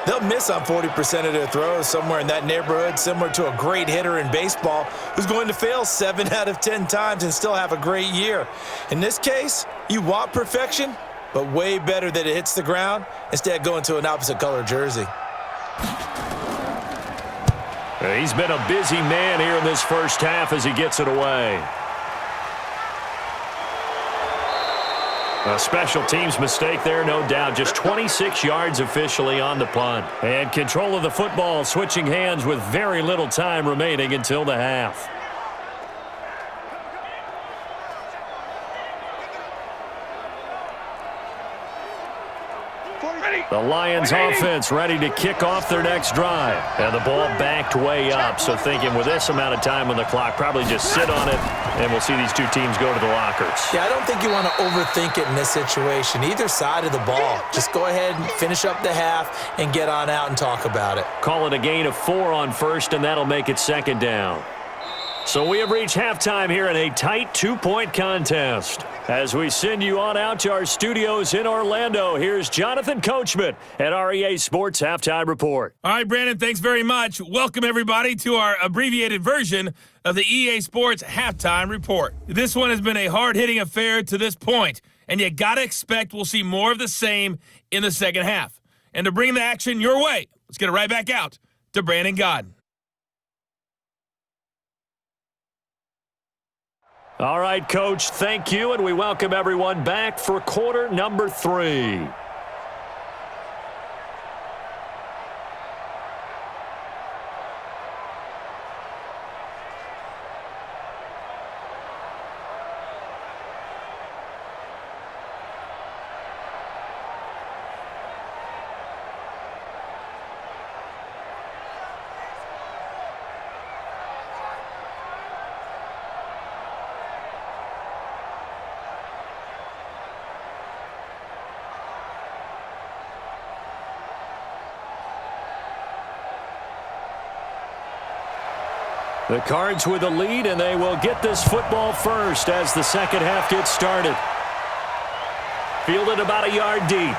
they'll miss on 40% of their throws, somewhere in that neighborhood, similar to a great hitter in baseball who's going to fail 7 out of 10 times and still have a great year. In this case, you want perfection, but way better that it hits the ground instead of going to an opposite color jersey. He's been a busy man here in this first half as he gets it away. A special teams mistake there, no doubt. Just 26 yards officially on the punt. And control of the football switching hands with very little time remaining until the half. The Lions offense ready to kick off their next drive. And the ball backed way up. So thinking with this amount of time on the clock, probably just sit on it, and we'll see these two teams go to the lockers. Yeah, I don't think you want to overthink it in this situation. Either side of the ball. Just go ahead and finish up the half and get on out and talk about it. Call it a gain of 4 on first, and that'll make it 2nd down. So we have reached halftime here in a tight 2-point contest. As we send you on out to our studios in Orlando, here's Jonathan Coachman at REA Sports Halftime Report. All right, Brandon, thanks very much. Welcome, everybody, to our abbreviated version of the EA Sports Halftime Report. This one has been a hard-hitting affair to this point, and you got to expect we'll see more of the same in the second half. And to bring the action your way, let's get it right back out to Brandon Godden. All right, Coach, thank you, and we welcome everyone back for quarter number 3. The Cards with the lead, and they will get this football first as the second half gets started. Fielded about a yard deep.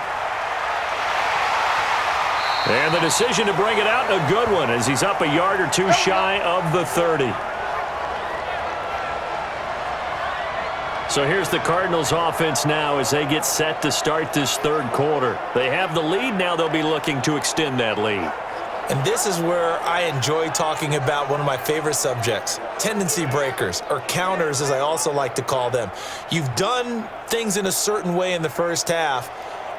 And the decision to bring it out, a good one, as he's up a yard or two shy of the 30. So here's the Cardinals offense now as they get set to start this third quarter. They have the lead. Now they'll be looking to extend that lead. And this is where I enjoy talking about one of my favorite subjects, tendency breakers, or counters as I also like to call them. You've done things in a certain way in the first half,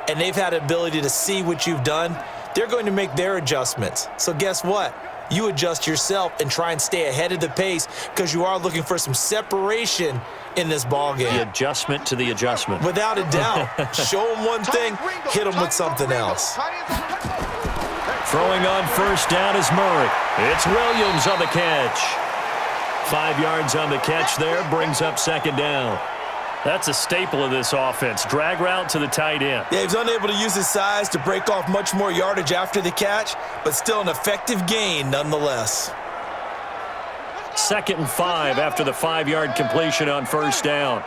and they've had the ability to see what you've done. They're going to make their adjustments. So guess what? You adjust yourself and try and stay ahead of the pace because you are looking for some separation in this ball game. The adjustment to the adjustment. Without a doubt. Show them one thing, hit them with something else. Throwing on first down is Murray. It's Williams on the catch. 5 yards on the catch there, brings up second down. That's a staple of this offense. Drag route to the tight end. Yeah, he's unable to use his size to break off much more yardage after the catch, but still an effective gain nonetheless. 2nd and 5 after the 5-yard completion on first down.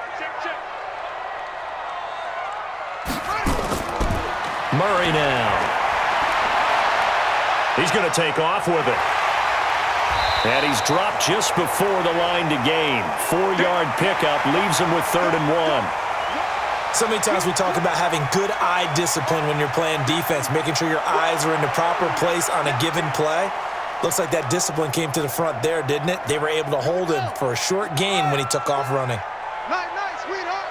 Murray now. He's going to take off with it. And he's dropped just before the line to gain. 4-yard pickup leaves him with 3rd and 1. So many times we talk about having good eye discipline when you're playing defense, making sure your eyes are in the proper place on a given play. Looks like that discipline came to the front there, didn't it? They were able to hold him for a short gain when he took off running. Nice, sweetheart.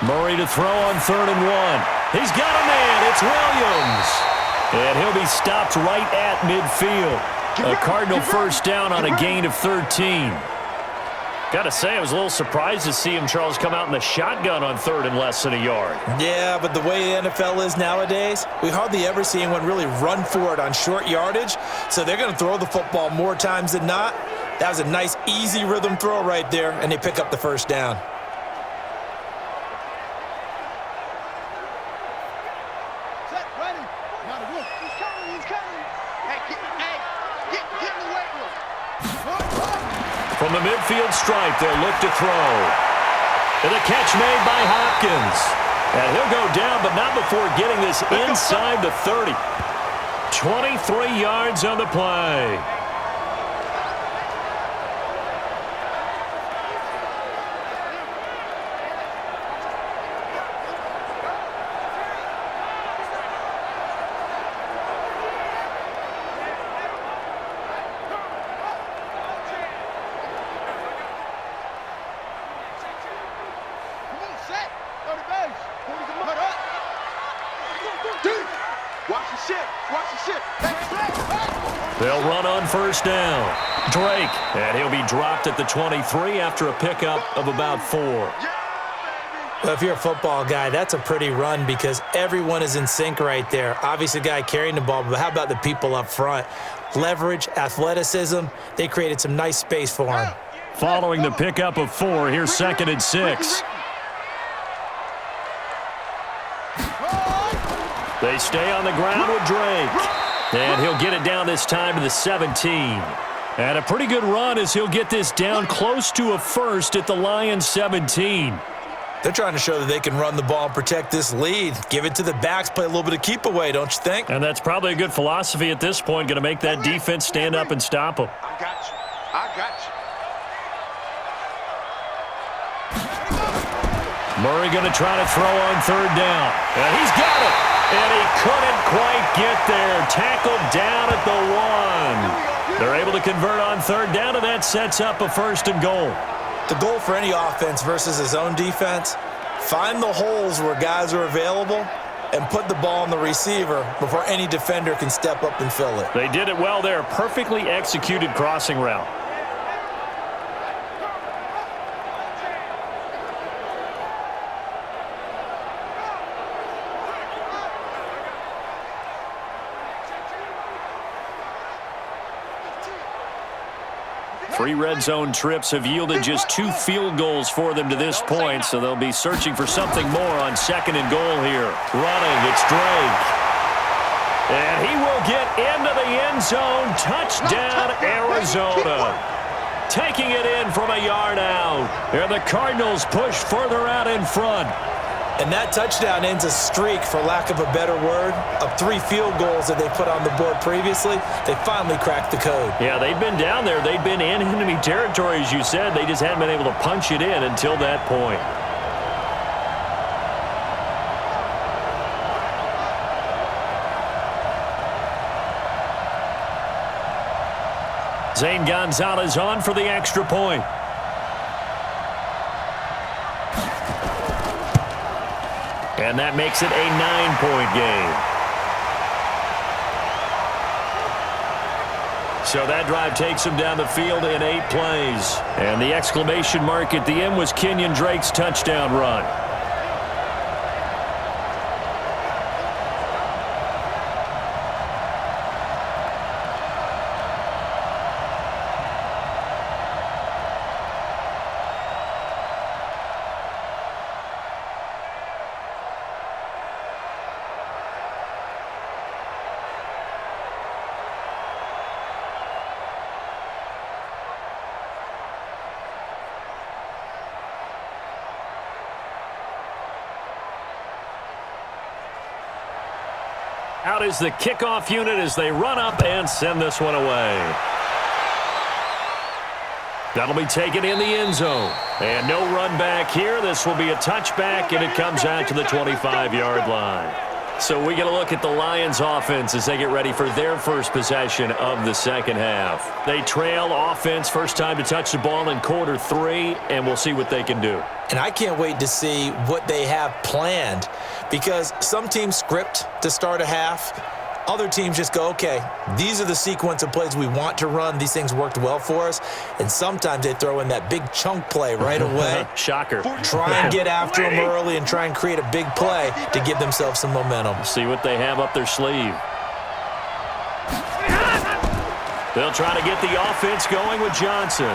Murray to throw on 3rd and 1. He's got a man. It's Williams. And he'll be stopped right at midfield. A Cardinal first down on a gain of 13. Got to say, I was a little surprised to see him, Charles, come out in the shotgun on 3rd and less than a yard. Yeah, but the way the NFL is nowadays, we hardly ever see anyone really run for it on short yardage. So they're going to throw the football more times than not. That was a nice, easy rhythm throw right there, and they pick up the first down. Set, ready. He's coming. Hey, get in the weight room. From the midfield stripe, they'll look to throw. And the catch made by Hopkins. And he'll go down, but not before getting this inside the 30. 23 yards on the play. They'll run on first down. Drake, and he'll be dropped at the 23 after a pickup of about 4. Well, if you're a football guy, that's a pretty run because everyone is in sync right there. Obviously, the guy carrying the ball, but how about the people up front? Leverage, athleticism, they created some nice space for him. Following the pickup of 4, here's 2nd and 6. They stay on the ground with Drake. And he'll get it down this time to the 17. And a pretty good run as he'll get this down close to a first at the Lions 17. They're trying to show that they can run the ball and protect this lead. Give it to the backs, play a little bit of keep away, don't you think? And that's probably a good philosophy at this point, going to make that defense stand up and stop them. I got you. Murray going to try to throw on 3rd down. And he's got it. And he couldn't quite get there. Tackled down at the 1. They're able to convert on 3rd down, and that sets up a 1st and goal. The goal for any offense versus his own defense, find the holes where guys are available and put the ball on the receiver before any defender can step up and fill it. They did it well there. Perfectly executed crossing route. Three red zone trips have yielded just 2 field goals for them to this point, so they'll be searching for something more on 2nd and goal here. Running, it's Drake. And he will get into the end zone. Touchdown, Arizona. Taking it in from a yard out. And the Cardinals push further out in front. And that touchdown ends a streak, for lack of a better word, of 3 field goals that they put on the board previously. They finally cracked the code. Yeah, they've been down there. They've been in enemy territory, as you said. They just hadn't been able to punch it in until that point. Zane Gonzalez on for the extra point. And that makes it a 9-point game. So that drive takes him down the field in 8 plays. And the exclamation mark at the end was Kenyan Drake's touchdown run. Out is the kickoff unit as they run up and send this one away. That'll be taken in the end zone. And no run back here. This will be a touchback, and it comes out to the 25-yard line. So we get a look at the Lions offense as they get ready for their first possession of the second half. They trail offense, first time to touch the ball in quarter 3, and we'll see what they can do. And I can't wait to see what they have planned, because some teams script to start a half. Other teams just go, okay, these are the sequence of plays we want to run. These things worked well for us. And sometimes they throw in that big chunk play right away. Shocker. Try and get after them early and try and create a big play to give themselves some momentum. See what they have up their sleeve. They'll try to get the offense going with Johnson.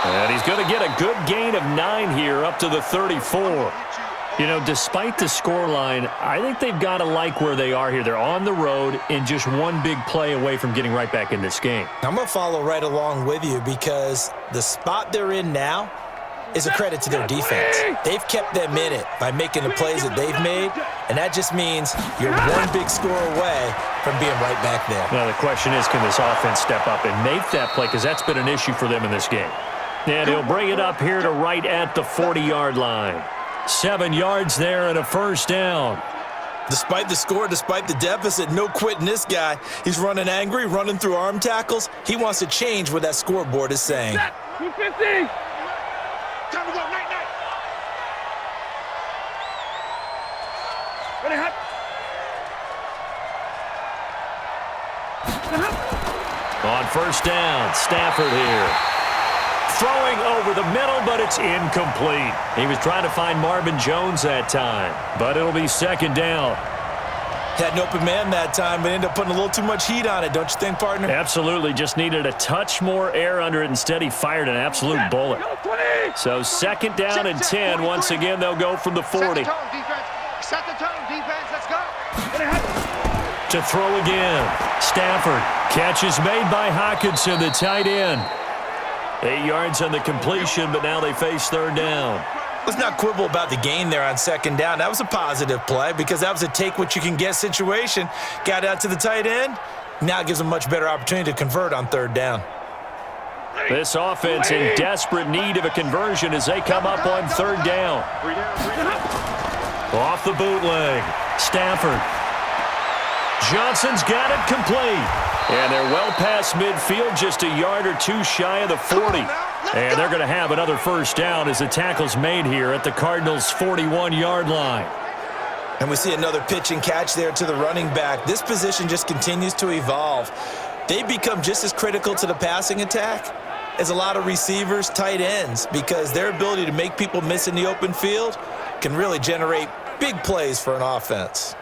And he's going to get a good gain of 9 here up to the 34. You know, despite the scoreline, I think they've got to like where they are here. They're on the road and just one big play away from getting right back in this game. I'm going to follow right along with you, because the spot they're in now is a credit to their defense. They've kept them in it by making the plays that they've made, and that just means you're one big score away from being right back there. Now, the question is, can this offense step up and make that play? Because that's been an issue for them in this game. And he'll bring it up here to right at the 40-yard line. 7 yards there and a first down. Despite the score, despite the deficit, no quitting this guy. He's running angry, running through arm tackles. He wants to change what that scoreboard is saying. 250. Time to go, night. Ready, hot. On first down, Stafford here. Throwing over the middle, but it's incomplete. He was trying to find Marvin Jones that time, but it'll be second down. Had an open man that time, but ended up putting a little too much heat on it, don't you think, partner? Absolutely. Just needed a touch more air under it. Instead, he fired an absolute bullet. So second down and 10. Once again, they'll go from the 40. Set the tone, defense. Let's go. To throw again. Stafford. Catch is made by Hockenson, the tight end. 8 yards on the completion, but now they face third down. Let's not quibble about the gain there on second down. That was a positive play, because that was a take-what-you-can-get situation. Got out to the tight end. Now it gives them a much better opportunity to convert on third down. This offense in desperate need of a conversion as they come up on third down. Off the bootleg. Stafford. Johnson's got it complete. And they're well past midfield, just a yard or two shy of the 40. And they're going to have another first down as the tackle's made here at the Cardinals' 41-yard line. And we see another pitch and catch there to the running back. This position just continues to evolve. They become just as critical to the passing attack as a lot of receivers, tight ends, because their ability to make people miss in the open field can really generate big plays for an offense.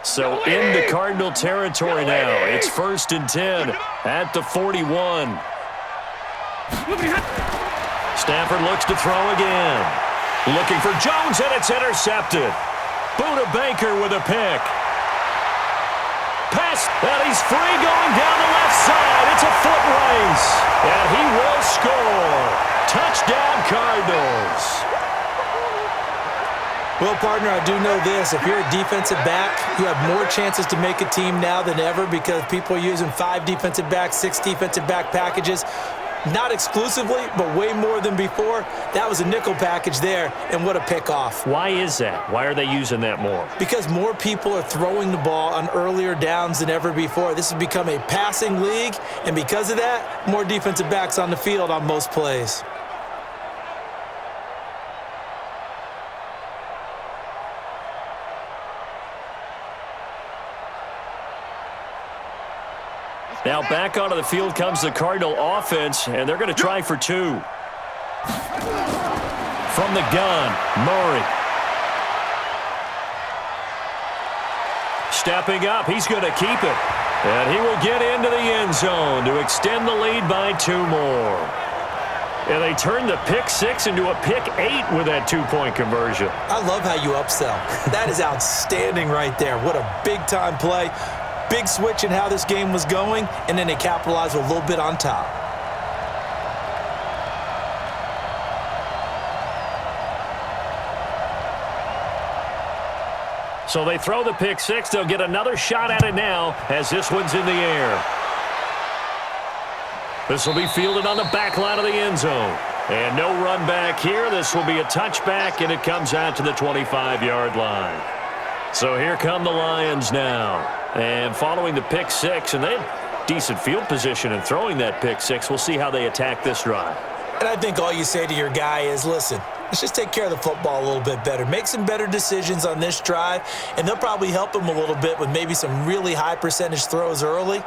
So into Cardinal territory now. It's first and 10 at the 41. Stafford looks to throw again. Looking for Jones, and it's intercepted. Buda Baker with a pick. Pass, and he's free going down the left side. It's a foot race, and he will score. Touchdown, Cardinals. Well, partner, I do know this. If you're a defensive back, you have more chances to make a team now than ever because people are using 5 defensive backs, 6 defensive back packages. Not exclusively, but way more than before. That was a nickel package there, and what a pickoff. Why is that? Why are they using that more? Because more people are throwing the ball on earlier downs than ever before. This has become a passing league, and because of that, more defensive backs on the field on most plays. Now back onto the field comes the Cardinal offense, and they're going to try for 2. From the gun, Murray. Stepping up, he's going to keep it. And he will get into the end zone to extend the lead by 2 more. And they turned the pick 6 into a pick 8 with that 2-point conversion. I love how you upsell. That is outstanding right there. What a big-time play. Big switch in how this game was going, and then they capitalized with a little bit on top. So they throw the pick 6. They'll get another shot at it now as this one's in the air. This will be fielded on the back line of the end zone. And no run back here. This will be a touchback, and it comes out to the 25-yard line. So here come the Lions now. And following the pick 6, and they had decent field position in throwing that pick 6. We'll see how they attack this drive. And I think all you say to your guy is, listen, let's just take care of the football a little bit better. Make some better decisions on this drive, and they'll probably help him a little bit with maybe some really high percentage throws early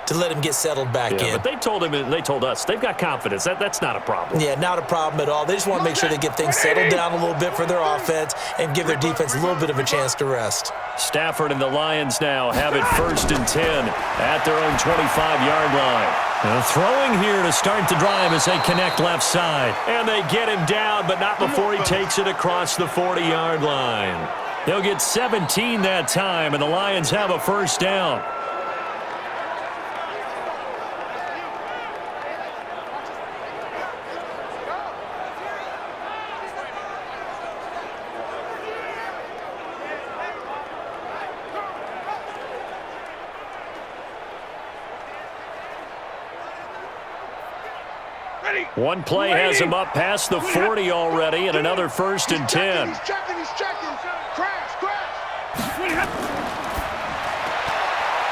to let him get settled back in. But they told him, and they told us, they've got confidence. That's not a problem. Yeah, not a problem at all. They just want to make sure they get things settled down a little bit for their offense and give their defense a little bit of a chance to rest. Stafford and the Lions now have it 1st and 10 at their own 25-yard line. And throwing here to start the drive as they connect left side. And they get him down, but not before he takes it across the 40-yard line. They'll get 17 that time, and the Lions have a 1st down. One play has him up past the 40 already, and another 1st and 10. He's checking. Crash.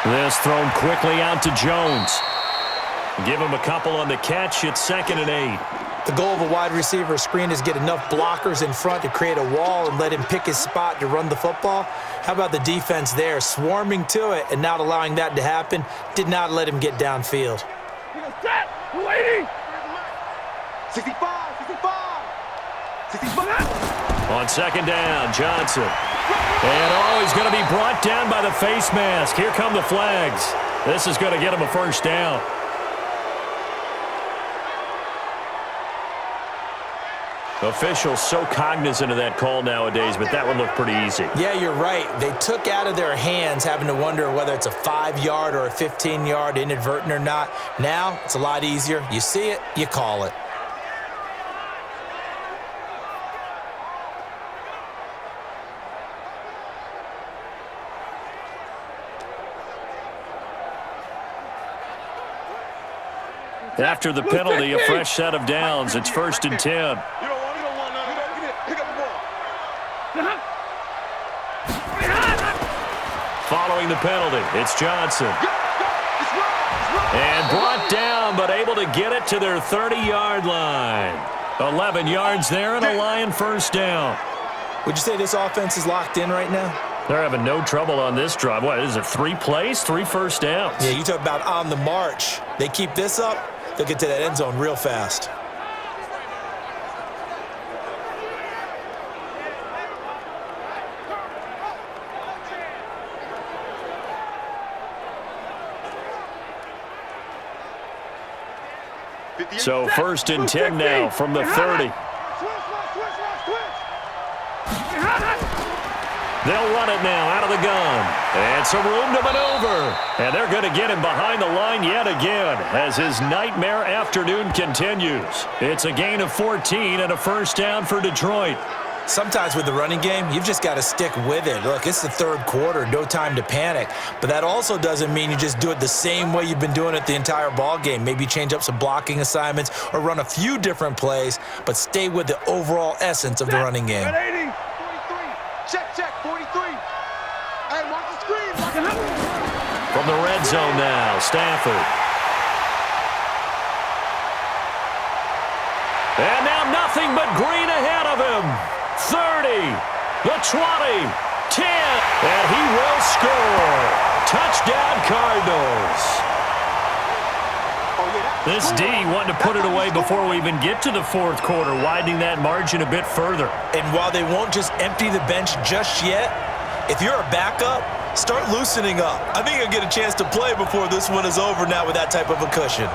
This thrown quickly out to Jones. Give him a couple on the catch. It's 2nd and 8. The goal of a wide receiver screen is get enough blockers in front to create a wall and let him pick his spot to run the football. How about the defense there, swarming to it and not allowing that to happen? Did not let him get downfield. 65. On 2nd down, Johnson. And he's going to be brought down by the face mask. Here come the flags. This is going to get him a 1st down. Officials so cognizant of that call nowadays, but that one looked pretty easy. Yeah, you're right. They took out of their hands having to wonder whether it's a 5-yard or a 15-yard inadvertent or not. Now, it's a lot easier. You see it, you call it. After the penalty, a fresh set of downs. It's 1st and 10. You don't want none. Pick up the ball. Following the penalty, it's Johnson. And brought down, but able to get it to their 30-yard line. 11 yards there and a Lion 1st down. Would you say this offense is locked in right now? They're having no trouble on this drive. What is it, 3 plays, 3 1st downs? Yeah, you talk about on the march. They keep this up, they'll get to that end zone real fast. So 1st and 10 now from the 30. They'll run it now out of the gun. And some room to maneuver. And they're going to get him behind the line yet again as his nightmare afternoon continues. It's a gain of 14 and a first down for Detroit. Sometimes with the running game, you've just got to stick with it. Look, it's the third quarter, no time to panic. But that also doesn't mean you just do it the same way you've been doing it the entire ball game. Maybe change up some blocking assignments or run a few different plays, but stay with the overall essence of the running game. 43. Check, 43. Hey, watch the screen. From the red zone now, Stafford. And now nothing but green ahead of him. 30, the 20, 10, and he will score. Touchdown, Cardinals. This D wanted to put it away before we even get to the fourth quarter, widening that margin a bit further. And while they won't just empty the bench just yet, if you're a backup, start loosening up. I think you'll get a chance to play before this one is over now with that type of a cushion.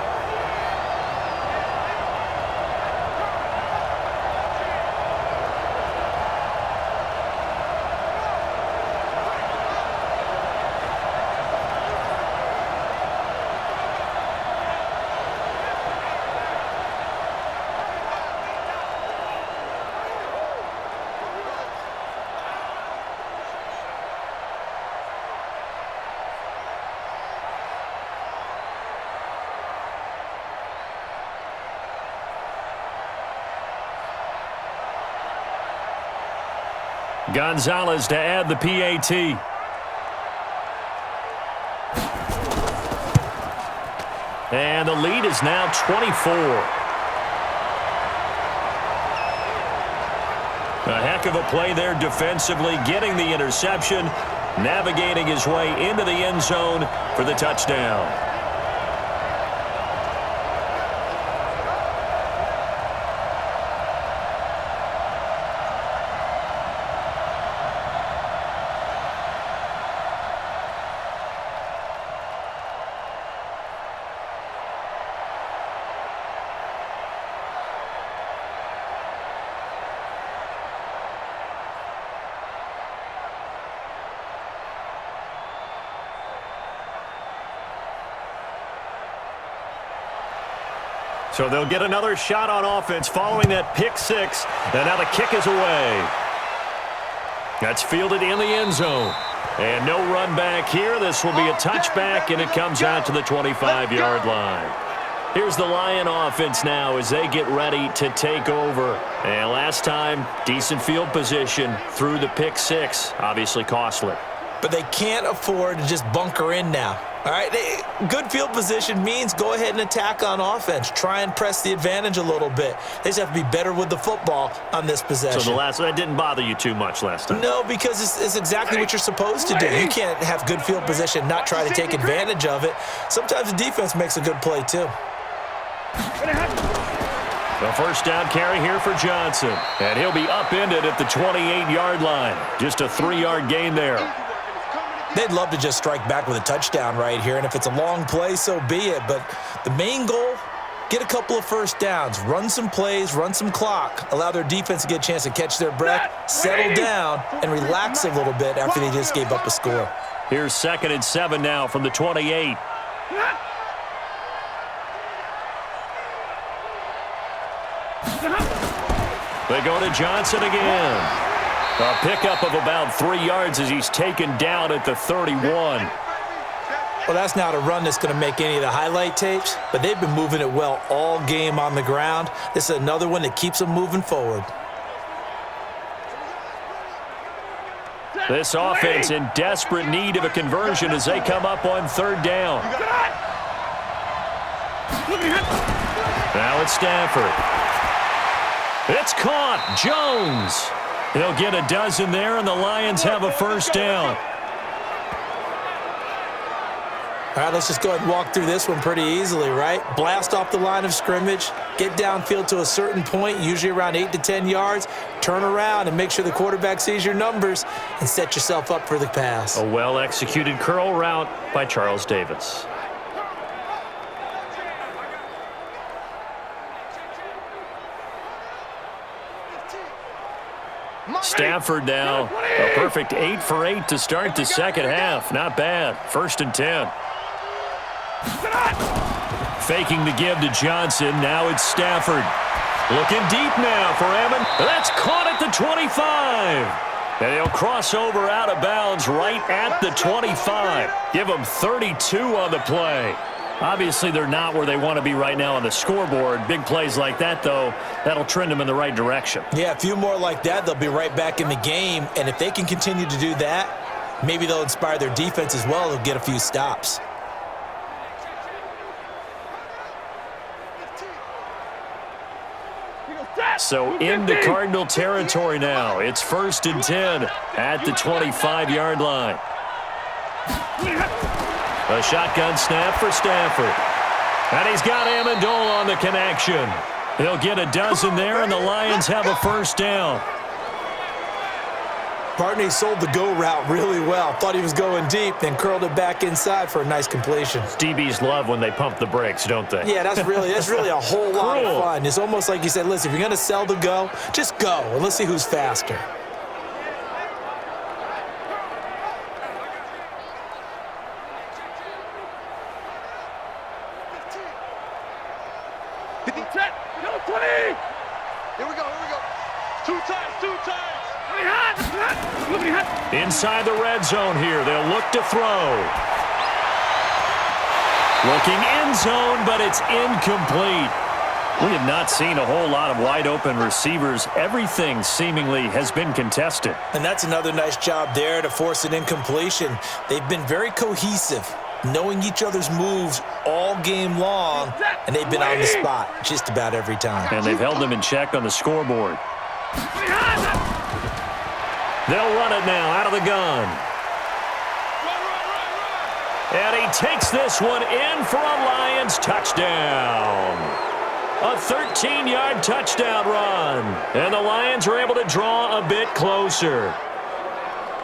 Gonzalez to add the PAT. And the lead is now 24. A heck of a play there defensively, getting the interception, navigating his way into the end zone for the touchdown. So they'll get another shot on offense following that pick six. And now the kick is away. That's fielded in the end zone. And no run back here. This will be a touchback, and it comes out to the 25-yard line. Here's the Lion offense now as they get ready to take over. And last time, decent field position through the pick six. Obviously costly. But they can't afford to just bunker in now. All right, good field position means go ahead and attack on offense. Try and press the advantage a little bit. They just have to be better with the football on this possession. So that didn't bother you too much last time? No, because it's exactly what you're supposed to do. You can't have good field position, not try to take advantage of it. Sometimes the defense makes a good play, too. The first down carry here for Johnson. And he'll be upended at the 28-yard line. Just a 3-yard gain there. They'd love to just strike back with a touchdown right here, and if it's a long play, so be it. But the main goal, get a couple of first downs, run some plays, run some clock, allow their defense to get a chance to catch their breath, settle down, and relax a little bit after they just gave up a score. Here's 2nd and 7 now from the 28. They go to Johnson again. A pickup of about 3 yards as he's taken down at the 31. Well, that's not a run that's going to make any of the highlight tapes, but they've been moving it well all game on the ground. This is another one that keeps them moving forward. This offense in desperate need of a conversion as they come up on 3rd down. Now it's Stafford. It's caught. Jones. He'll get a dozen there, and the Lions have a first down. All right, let's just go ahead and walk through this one pretty easily, right? Blast off the line of scrimmage, get downfield to a certain point, usually around 8 to 10 yards, turn around and make sure the quarterback sees your numbers and set yourself up for the pass. A well-executed curl route by Charles Davis. Stafford now, a perfect 8 for 8 to start the second half. Not bad. 1st and 10. Faking the give to Johnson. Now it's Stafford. Looking deep now for Emmons. That's caught at the 25. And he'll cross over out of bounds right at the 25. Give them 32 on the play. Obviously, they're not where they want to be right now on the scoreboard. Big plays like that, though, that'll trend them in the right direction. Yeah, a few more like that, they'll be right back in the game. And if they can continue to do that, maybe they'll inspire their defense as well. They'll get a few stops. So into Cardinal territory now. It's 1st and 10 at the 25-yard line. A shotgun snap for Stafford. And he's got Amendola on the connection. He'll get a dozen there, and the Lions have a 1st down. Partney sold the go route really well. Thought he was going deep, then curled it back inside for a nice completion. DBs love when they pump the brakes, don't they? Yeah, that's really a whole lot of fun. It's almost like you said, listen, if you're going to sell the go, just go, and let's see who's faster. Here we go. 2 times. Inside the red zone here. They'll look to throw. Looking end zone, but it's incomplete. We have not seen a whole lot of wide-open receivers. Everything seemingly has been contested. And that's another nice job there to force an incompletion. They've been very cohesive, knowing each other's moves all game long, and they've been on the spot just about every time. And they've held them in check on the scoreboard. They'll run it now out of the gun. And he takes this one in for a Lions touchdown. A 13-yard touchdown run. And the Lions are able to draw a bit closer.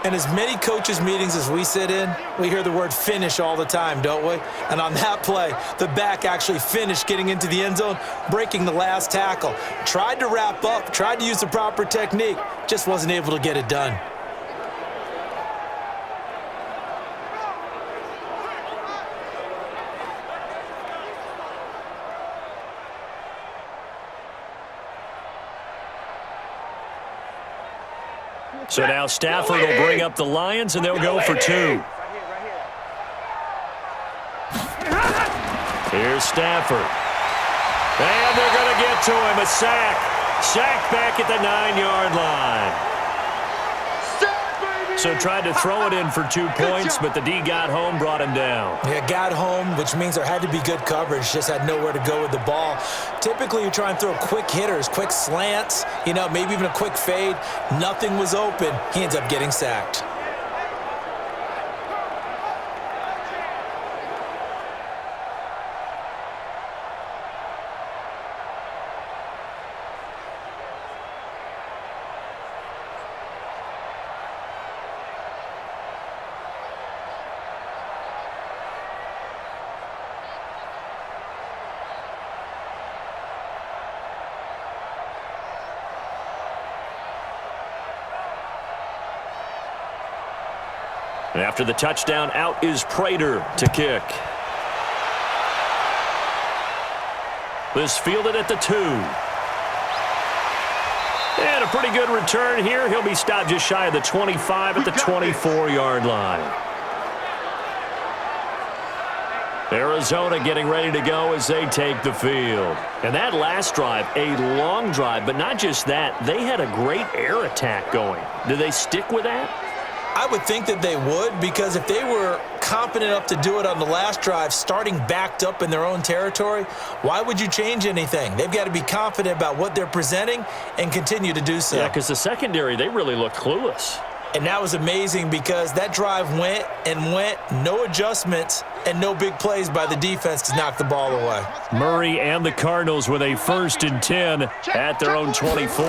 And as many coaches' meetings as we sit in, we hear the word finish all the time, don't we? And on that play, the back actually finished getting into the end zone, breaking the last tackle. Tried to wrap up, tried to use the proper technique, just wasn't able to get it done. So now Stafford will bring up the Lions, and they'll go for 2. Here's Stafford. And they're going to get to him. A sack. Sack back at the 9-yard line. So tried to throw it in for 2 points, but the D got home, brought him down. Yeah, got home, which means there had to be good coverage. Just had nowhere to go with the ball. Typically, you try and throw quick hitters, quick slants, maybe even a quick fade. Nothing was open. He ends up getting sacked. And after the touchdown, out is Prater to kick. This fielded at the 2. And a pretty good return here. He'll be stopped just shy of the 25 at the 24-yard line. Arizona getting ready to go as they take the field. And that last drive, a long drive, but not just that. They had a great air attack going. Do they stick with that? I would think that they would, because if they were confident enough to do it on the last drive, starting backed up in their own territory, why would you change anything? They've got to be confident about what they're presenting and continue to do so. Yeah, because the secondary, they really looked clueless. And that was amazing because that drive went and went, no adjustments, and no big plays by the defense to knock the ball away. Murray and the Cardinals with a 1st and 10 at their own 24.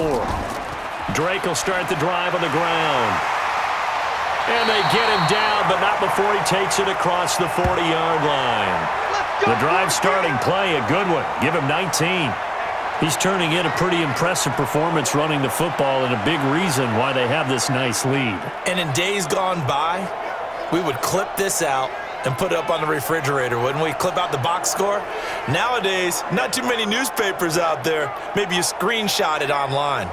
Drake will start the drive on the ground. And they get him down, but not before he takes it across the 40-yard line. The drive starting play, a good one. Give him 19. He's turning in a pretty impressive performance running the football, and a big reason why they have this nice lead. And in days gone by, we would clip this out and put it up on the refrigerator, wouldn't we? Clip out the box score. Nowadays, not too many newspapers out there. Maybe you screenshot it online.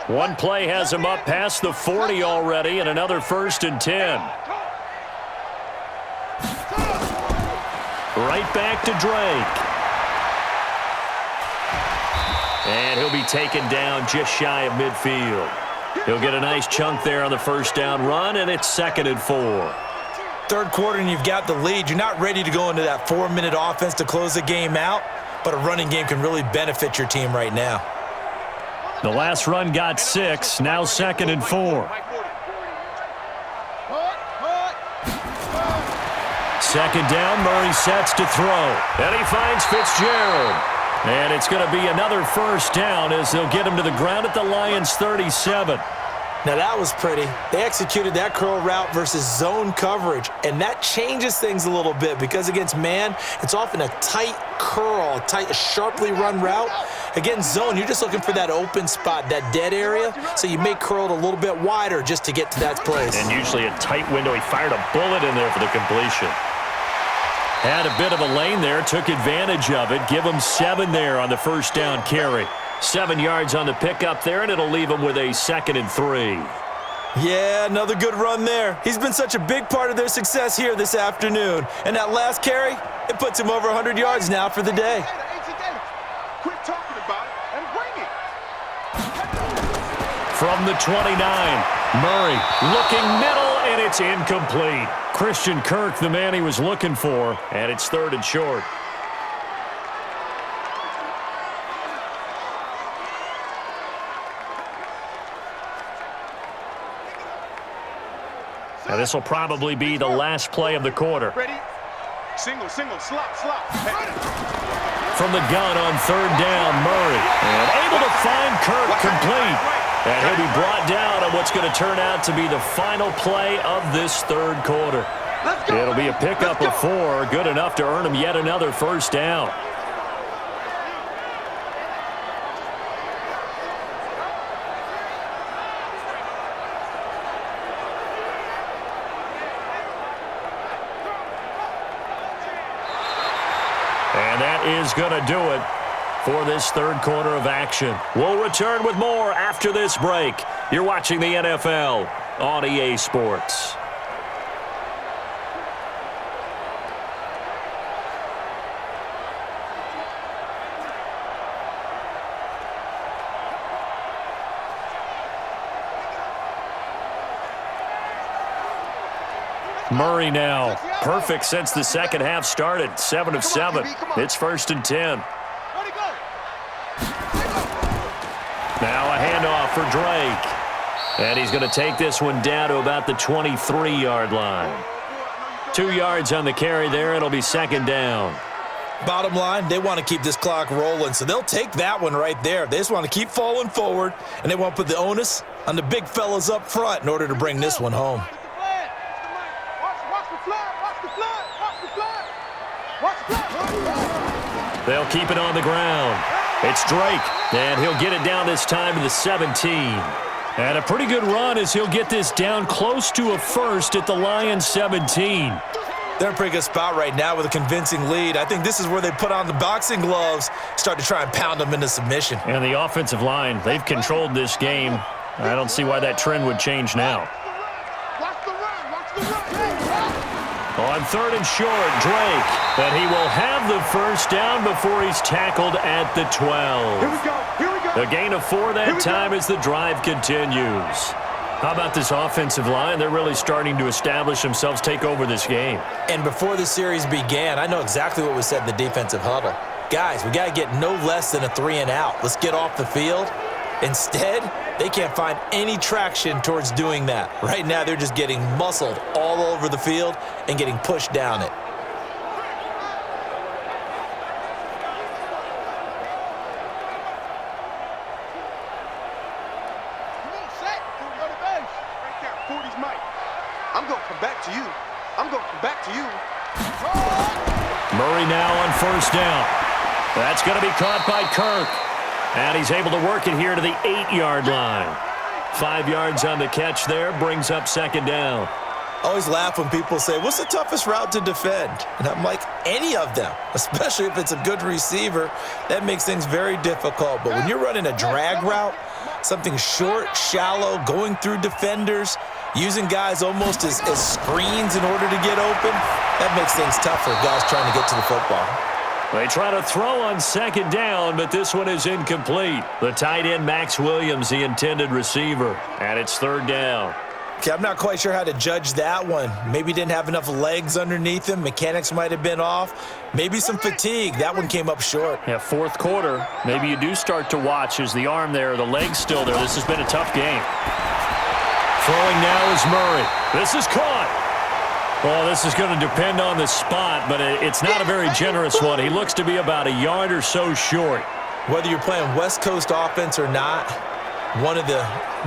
One play has him up past the 40 already, and another 1st and 10. Right back to Drake. And he'll be taken down just shy of midfield. He'll get a nice chunk there on the first down run, and it's 2nd and 4. Third quarter and you've got the lead. You're not ready to go into that 4-minute offense to close the game out, but a running game can really benefit your team right now. The last run got 6, now 2nd and 4. Second down, Murray sets to throw. And he finds Fitzgerald. And it's going to be another first down as they'll get him to the ground at the Lions' 37. Now that was pretty. They executed that curl route versus zone coverage, and that changes things a little bit because against man, it's often a tight curl, a sharply run route. Against zone, you're just looking for that open spot, that dead area, so you may curl it a little bit wider just to get to that place. And usually a tight window. He fired a bullet in there for the completion. Had a bit of a lane there, took advantage of it. Give him 7 there on the first down carry. 7 yards on the pickup there, and it'll leave him with a 2nd and 3. Yeah, another good run there. He's been such a big part of their success here this afternoon. And that last carry, it puts him over 100 yards now for the day. Quit talking about it and bring it. From the 29, Murray looking middle, and it's incomplete. Christian Kirk, the man he was looking for, and it's 3rd and short. Now this will probably be the last play of the quarter. Ready? Single, slop. From the gun on 3rd down, Murray. And able to find Kirk complete. And he'll be brought down on what's going to turn out to be the final play of this 3rd quarter. It'll be a pickup of 4, good enough to earn him yet another first down. And that is going to do it for this 3rd quarter of action. We'll return with more after this break. You're watching the NFL on EA Sports. Murray now, perfect since the second half started, 7 of 7. It's 1st and 10. Now a handoff for Drake. And he's going to take this one down to about the 23-yard line. 2 yards on the carry there. It'll be 2nd down. Bottom line, they want to keep this clock rolling, so they'll take that one right there. They just want to keep falling forward, and they want to put the onus on the big fellas up front in order to bring this one home. They'll keep it on the ground. It's Drake, and he'll get it down this time to the 17. And a pretty good run as he'll get this down close to a first at the Lions' 17. They're in a pretty good spot right now with a convincing lead. I think this is where they put on the boxing gloves, start to try and pound them into submission. And the offensive line, they've controlled this game. I don't see why that trend would change now. On 3rd and short, Drake, and he will have the first down before he's tackled at the 12. Here we go. A gain of 4 that time as the drive continues. How about this offensive line? They're really starting to establish themselves, take over this game. And before the series began, I know exactly what was said in the defensive huddle. Guys, we got to get no less than a 3 and out. Let's get off the field. Instead, they can't find any traction towards doing that. Right now, they're just getting muscled all over the field and getting pushed down it. 40's might. I'm going to come back to you. I'm going to come back to you. Murray now on first down. That's going to be caught by Kirk. And he's able to work it here to the 8-yard line. 5 yards on the catch there, brings up second down. I always laugh when people say, what's the toughest route to defend? And I'm like, any of them, especially if it's a good receiver. That makes things very difficult. But when you're running a drag route, something short, shallow, going through defenders, using guys almost as screens in order to get open, that makes things tough for guys trying to get to the football. They try to throw on second down, but this one is incomplete. The tight end, Max Williams, the intended receiver, and it's third down. Okay, I'm not quite sure how to judge that one. Maybe didn't have enough legs underneath him. Mechanics might have been off. Maybe some fatigue. That one came up short. Yeah, fourth quarter. Maybe you do start to watch as the arm there, the leg's still there. This has been a tough game. Throwing now is Murray. This is caught. Well, this is going to depend on the spot, but it's not a very generous one. He looks to be about a yard or so short. Whether you're playing West Coast offense or not, one of the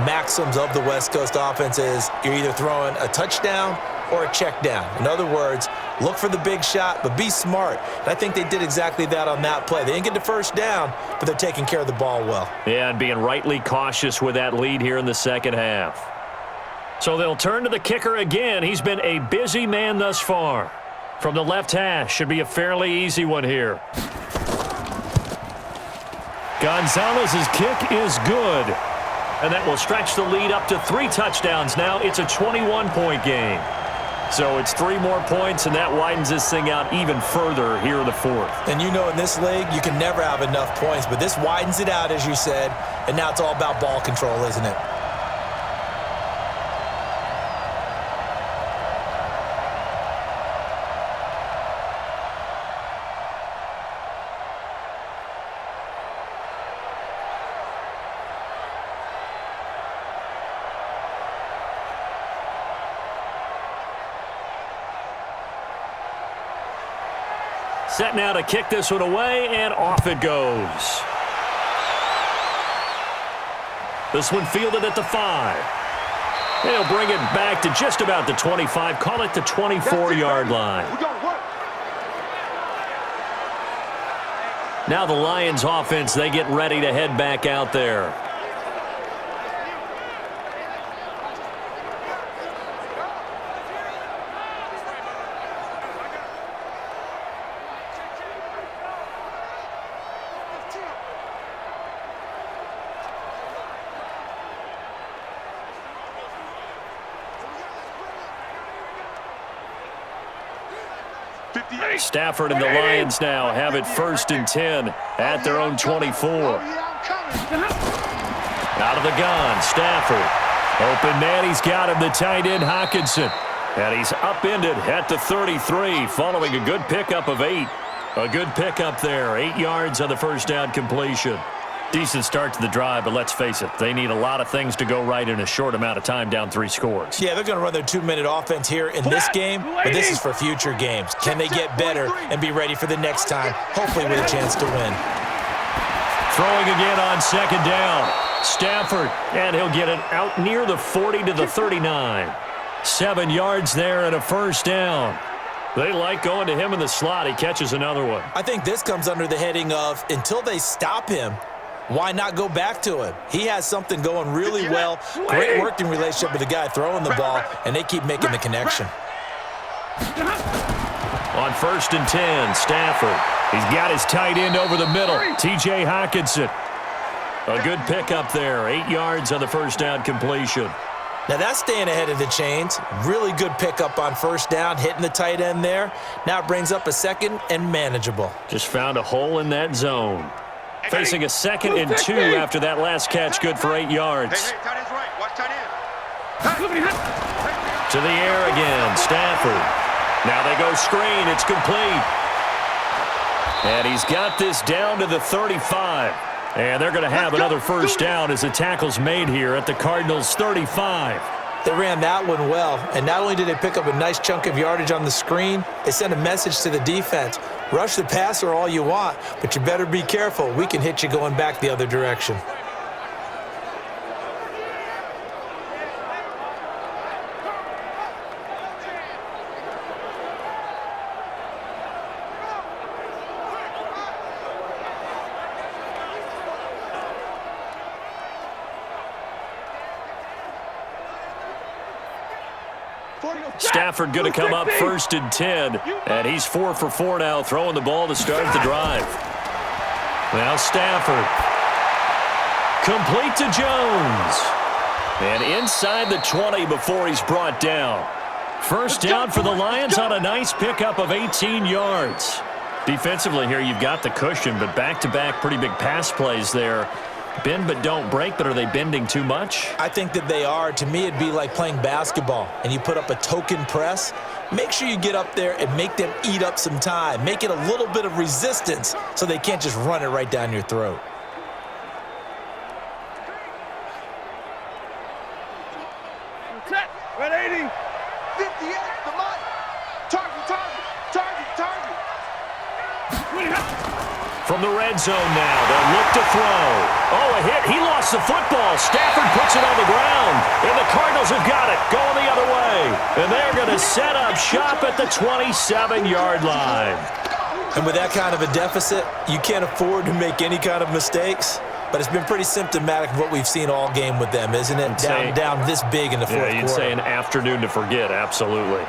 maxims of the West Coast offense is you're either throwing a touchdown or a check down. In other words, look for the big shot, but be smart. And I think they did exactly that on that play. They didn't get the first down, but they're taking care of the ball well. Yeah, and being rightly cautious with that lead here in the second half. So they'll turn to the kicker again. He's been a busy man thus far. From the left hash, should be a fairly easy one here. Gonzalez's kick is good. And that will stretch the lead up to 3 touchdowns now. It's a 21-point game. So it's 3 more points, and that widens this thing out even further here in the fourth. And you know in this league, you can never have enough points, but this widens it out, as you said, and now it's all about ball control, isn't it? Set now to kick this one away, and off it goes. This one fielded at the 5. They'll bring it back to just about the 25. Call it the 24-yard line. Now the Lions offense, they get ready to head back out there. Stafford and the Lions now have it 1st and 10 at their own 24. Out of the gun, Stafford. Open man, he's got him, the tight end, Hockenson. And he's upended at the 33 following a good pickup of 8. A good pickup there, 8 yards on the first down completion. Decent start to the drive, but let's face it, they need a lot of things to go right in a short amount of time, down 3 scores. Yeah, they're going to run their 2-minute offense here in this game, but this is for future games. Can they get better and be ready for the next time, hopefully with a chance to win? Throwing again on second down. Stafford, and he'll get it out near the 40 to the 39. 7 yards there and a first down. They like going to him in the slot. He catches another one. I think this comes under the heading of until they stop him, why not go back to him? He has something going really well. Great working relationship with the guy throwing the ball, and they keep making the connection. On 1st and 10, Stafford. He's got his tight end over the middle, T.J. Hockenson. A good pickup there, 8 yards on the first down completion. Now that's staying ahead of the chains. Really good pickup on first down, hitting the tight end there. Now it brings up a 2nd and manageable. Just found a hole in that zone. Facing a 2nd and 2 after that last catch, good for 8 yards. Hey, tight end's right. Watch tight end. To the air again, Stafford. Now they go screen, it's complete. And he's got this down to the 35. And they're going to have another first down as the tackle's made here at the Cardinals' 35. They ran that one well, and not only did they pick up a nice chunk of yardage on the screen, they sent a message to the defense. Rush the passer all you want, but you better be careful. We can hit you going back the other direction. Stafford going to come up 1st and 10, and he's 4 for 4 now, throwing the ball to start the drive. Now Stafford. Complete to Jones. And inside the 20 before he's brought down. First down for the Lions on a nice pickup of 18 yards. Defensively here, you've got the cushion, but back-to-back pretty big pass plays there. Bend but don't break, but are they bending too much? I think that they are. To me, it'd be like playing basketball, and you put up a token press. Make sure you get up there and make them eat up some time. Make it a little bit of resistance so they can't just run it right down your throat. Set. Red 80. 58. The money. Target, target, target, target. From the red zone now, they'll look to throw. Oh, a hit. He lost the football. Stafford puts it on the ground. And the Cardinals have got it, going the other way. And they're going to set up shop at the 27-yard line. And with that kind of a deficit, you can't afford to make any kind of mistakes. But it's been pretty symptomatic of what we've seen all game with them, isn't it? Down this big in the fourth quarter. You'd say an afternoon to forget, absolutely.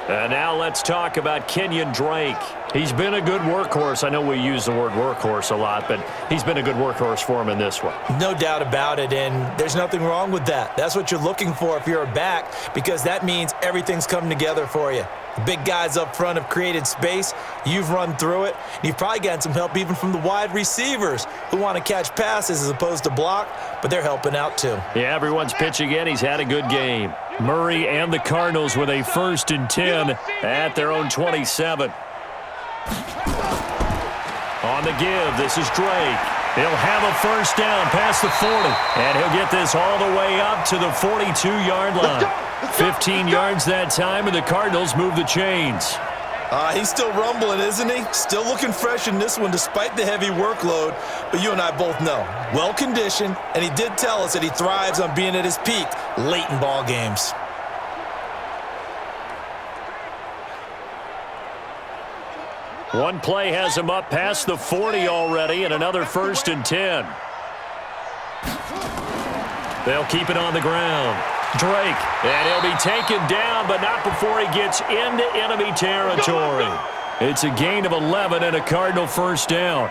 And now let's talk about Kenyan Drake. He's been a good workhorse. I know we use the word workhorse a lot, but he's been a good workhorse for him in this one. No doubt about it, and there's nothing wrong with that. That's what you're looking for if you're a back, because that means everything's coming together for you. The big guys up front have created space. You've run through it. And you've probably gotten some help even from the wide receivers who want to catch passes as opposed to block, but they're helping out too. Yeah, everyone's pitching in. He's had a good game. Murray and the Cardinals with a 1st and 10 at their own 27. On the give, this is Drake. He'll have a first down past the 40, and he'll get this all the way up to the 42-yard line. 15 yards that time, and the Cardinals move the chains. He's still rumbling, isn't he? Still looking fresh in this one despite the heavy workload. But you and I both know, well-conditioned, and he did tell us that he thrives on being at his peak late in ball games. One play has him up past the 40 already, and another 1st and 10. They'll keep it on the ground. Drake, and he'll be taken down, but not before he gets into enemy territory. It's a gain of 11 and a Cardinal first down.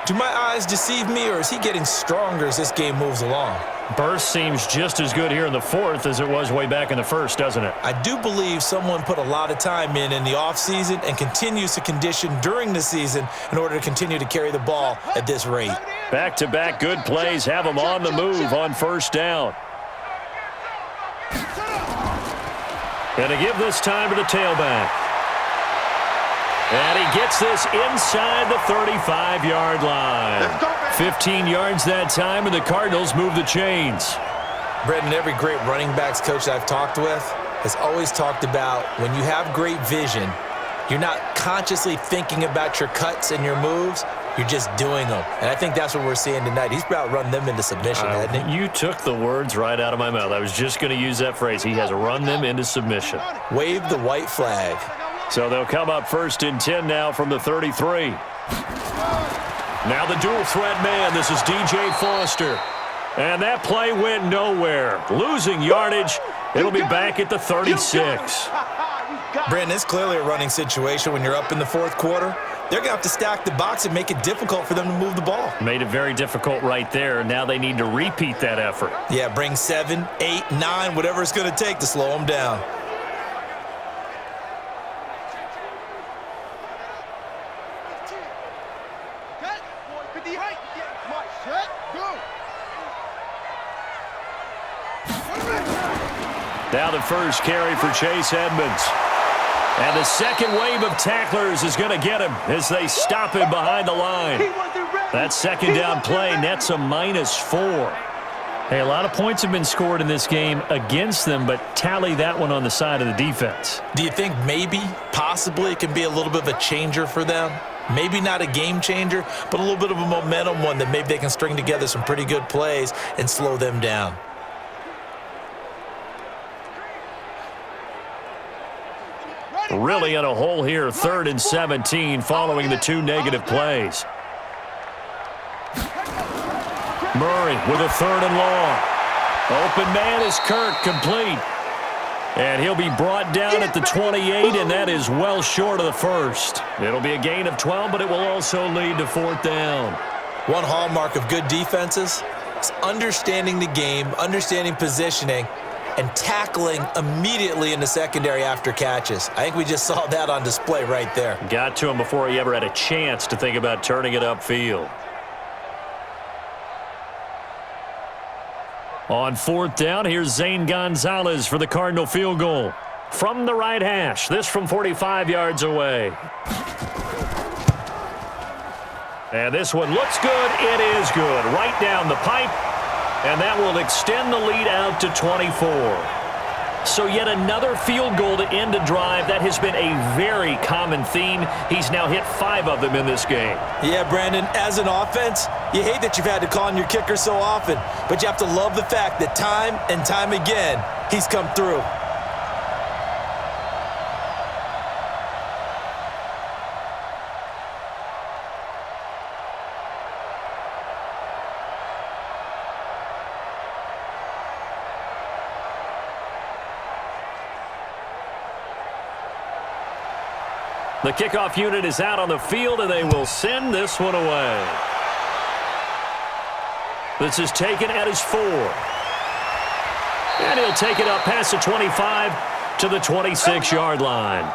Do my eyes deceive me, or is he getting stronger as this game moves along? Burst seems just as good here in the 4th as it was way back in the 1st, doesn't it? I do believe someone put a lot of time in the offseason and continues to condition during the season in order to continue to carry the ball at this rate. Back-to-back good plays have him on the move on 1st down. And to give this time to the tailback. And he gets this inside the 35-yard line. 15 yards that time, and the Cardinals move the chains. Brendan, every great running backs coach I've talked with has always talked about when you have great vision, you're not consciously thinking about your cuts and your moves. You're just doing them. And I think that's what we're seeing tonight. He's about run them into submission, hasn't he? You took the words right out of my mouth. I was just going to use that phrase. He has run them into submission. Wave the white flag. So they'll come up 1st and 10 now from the 33. Now the dual threat man. This is DJ Foster. And that play went nowhere. Losing yardage. It'll be back at the 36. Brandon, it's clearly a running situation when you're up in the 4th quarter. They're going to have to stack the box and make it difficult for them to move the ball. Made it very difficult right there. Now they need to repeat that effort. Yeah, bring 7, 8, 9, whatever it's going to take to slow them down. Now the first carry for Chase Edmonds. And the second wave of tacklers is going to get him as they stop him behind the line. That second down play nets a -4. Hey, a lot of points have been scored in this game against them, but tally that one on the side of the defense. Do you think maybe, possibly, it can be a little bit of a changer for them? Maybe not a game changer, but a little bit of a momentum one that maybe they can string together some pretty good plays and slow them down. Really in a hole here, 3rd and 17 following the 2 negative plays. Murray with a 3rd and long. Open man is Kirk, complete. And he'll be brought down at the 28, and that is well short of the first. It'll be a gain of 12, but it will also lead to 4th down. One hallmark of good defenses is understanding the game, understanding positioning, and tackling immediately in the secondary after catches. I think we just saw that on display right there. Got to him before he ever had a chance to think about turning it upfield. On 4th down, here's Zane Gonzalez for the Cardinal field goal. From the right hash, this from 45 yards away. And this one looks good. It is good. Right down the pipe. And that will extend the lead out to 24. So yet another field goal to end a drive. That has been a very common theme. He's now hit 5 of them in this game. Yeah, Brandon, as an offense, you hate that you've had to call on your kicker so often, but you have to love the fact that time and time again, he's come through. The kickoff unit is out on the field, and they will send this one away. This is taken at his 4. And he'll take it up past the 25 to the 26-yard line.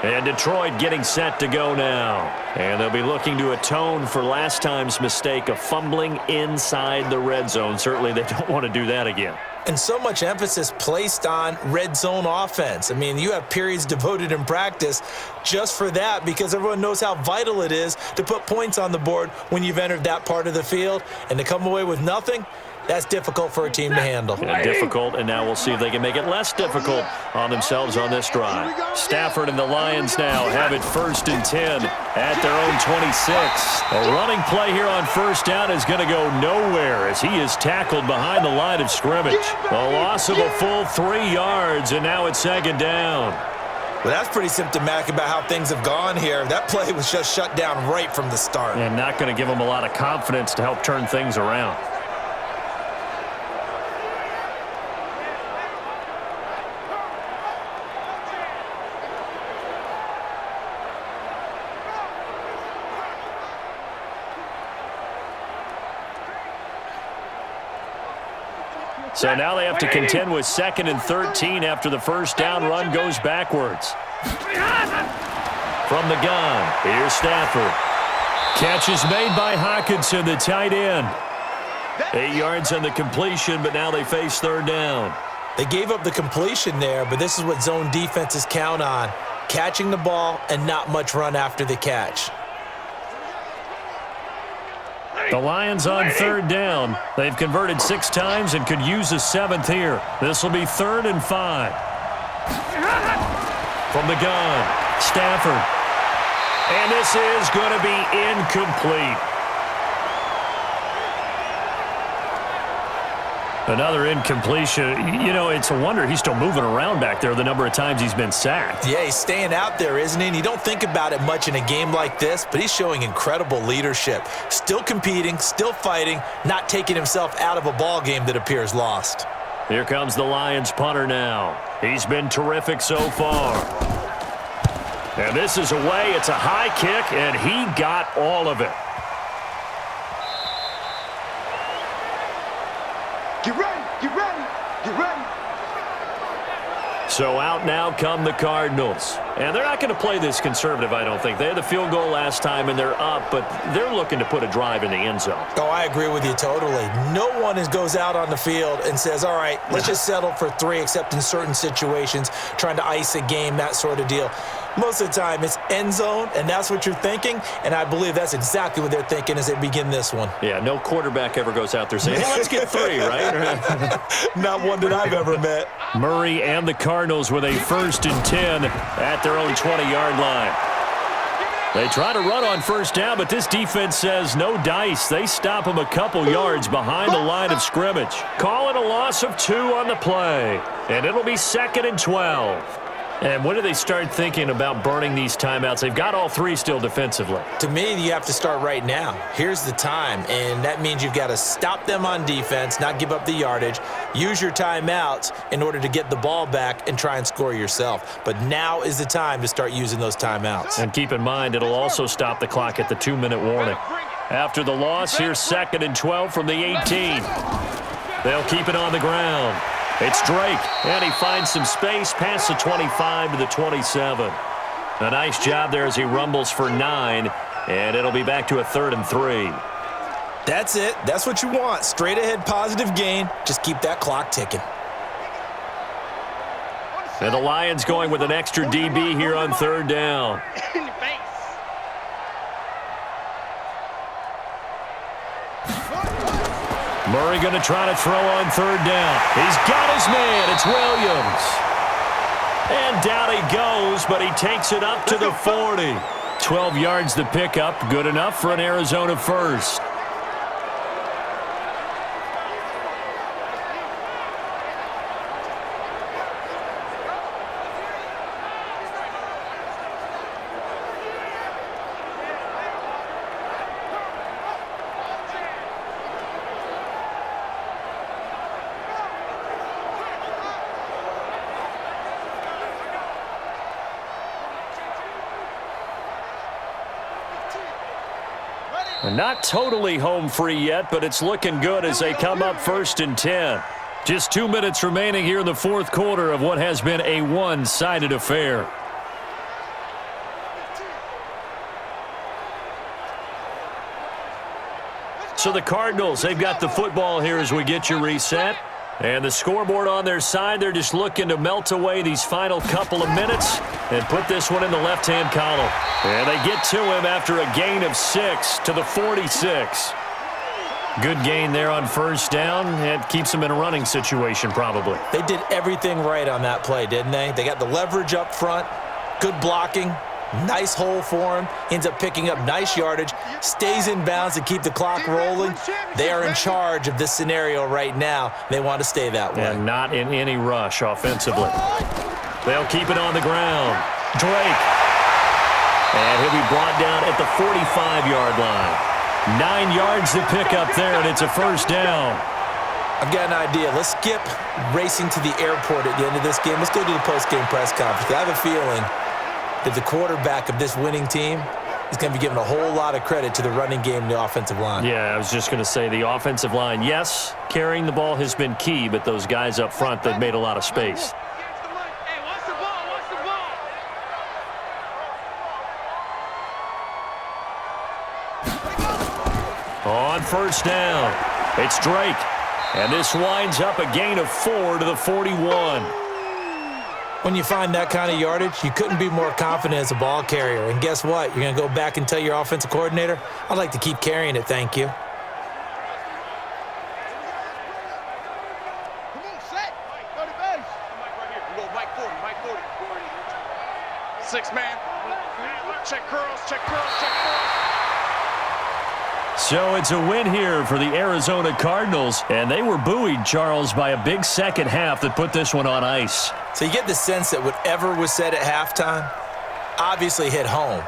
And Detroit getting set to go now. And they'll be looking to atone for last time's mistake of fumbling inside the red zone. Certainly they don't want to do that again. And so much emphasis placed on red zone offense. I mean, you have periods devoted in practice just for that because everyone knows how vital it is to put points on the board when you've entered that part of the field. And to come away with nothing, that's difficult for a team to handle. And difficult, and now we'll see if they can make it less difficult on themselves on this drive. Stafford and the Lions now have it 1st and 10 at their own 26. A running play here on 1st down is going to go nowhere as he is tackled behind the line of scrimmage. A loss of a full 3 yards, and now it's 2nd down. Well, that's pretty symptomatic about how things have gone here. That play was just shut down right from the start. And not going to give them a lot of confidence to help turn things around. So now they have to contend with 2nd and 13 after the 1st down run goes backwards. From the gun, here's Stafford. Catch is made by Hockenson, the tight end. 8 yards on the completion, but now they face 3rd down. They gave up the completion there, but this is what zone defenses count on. Catching the ball and not much run after the catch. The Lions on 3rd down. They've converted 6 times and could use a 7th here. This will be 3rd and 5. From the gun, Stafford. And this is going to be incomplete. Another incompletion. You know, it's a wonder he's still moving around back there the number of times he's been sacked. Yeah, he's staying out there, isn't he? And you don't think about it much in a game like this, but he's showing incredible leadership. Still competing, still fighting, not taking himself out of a ball game that appears lost. Here comes the Lions punter now. He's been terrific so far. And this is away. It's a high kick, and he got all of it. Get ready, get ready, get ready. So out now come the Cardinals. And they're not going to play this conservative, I don't think. They had the field goal last time, and they're up, but they're looking to put a drive in the end zone. Oh, I agree with you totally. No one goes out on the field and says, all right, let's just settle for 3, except in certain situations, trying to ice a game, that sort of deal. Most of the time, it's end zone, and that's what you're thinking, and I believe that's exactly what they're thinking as they begin this one. Yeah, no quarterback ever goes out there saying, hey, let's get 3, right? Not one that I've ever met. Murray and the Cardinals with a 1st and 10 at their own 20-yard line. They try to run on 1st down, but this defense says no dice. They stop them a couple yards behind the line of scrimmage. Call it a loss of 2 on the play, and it'll be 2nd and 12. And when do they start thinking about burning these timeouts? They've got all three still defensively. To me, you have to start right now. Here's the time, and that means you've got to stop them on defense, not give up the yardage, use your timeouts in order to get the ball back and try and score yourself. But now is the time to start using those timeouts. And keep in mind, it'll also stop the clock at the 2-minute warning. After the loss, here's 2nd and 12 from the 18. They'll keep it on the ground. It's Drake, and he finds some space past the 25 to the 27. A nice job there as he rumbles for 9, and it'll be back to a 3rd and 3. That's it. That's what you want. Straight ahead positive gain. Just keep that clock ticking. And the Lions going with an extra DB here on 3rd down. Murray going to try to throw on 3rd down. He's got his man. It's Williams. And down he goes, but he takes it up to the 40. 12 yards to pick up. Good enough for an Arizona first. Not totally home free yet, but it's looking good as they come up 1st and 10. Just 2 minutes remaining here in the 4th quarter of what has been a one-sided affair. So the Cardinals, they've got the football here as we get you reset. And the scoreboard on their side, they're just looking to melt away these final couple of minutes and put this one in the left-hand column. And they get to him after a gain of 6 to the 46. Good gain there on 1st down. It keeps them in a running situation probably. They did everything right on that play, didn't they? They got the leverage up front, good blocking, nice hole for him, ends up picking up nice yardage, stays in bounds to keep the clock rolling. They are in charge of this scenario right now. They want to stay that way. And not in any rush offensively. They'll keep it on the ground. Drake. And he'll be brought down at the 45-yard line. 9 yards to pick up there, and it's a 1st down. I've got an idea. Let's skip racing to the airport at the end of this game. Let's go to the post-game press conference. I have a feeling that the quarterback of this winning team is going to be given a whole lot of credit to the running game and the offensive line. Yeah, I was just going to say the offensive line, yes, carrying the ball has been key, but those guys up front, they've made a lot of space. On 1st down, it's Drake. And this winds up a gain of 4 to the 41. When you find that kind of yardage, you couldn't be more confident as a ball carrier. And guess what? You're going to go back and tell your offensive coordinator, I'd like to keep carrying it, thank you. Come on, set. Go to base. Mike right here. We go Mike 40, Mike 40. 6 man. Check curls, check curls, check curls. So it's a win here for the Arizona Cardinals, and they were buoyed, Charles, by a big second half that put this one on ice. So you get the sense that whatever was said at halftime obviously hit home.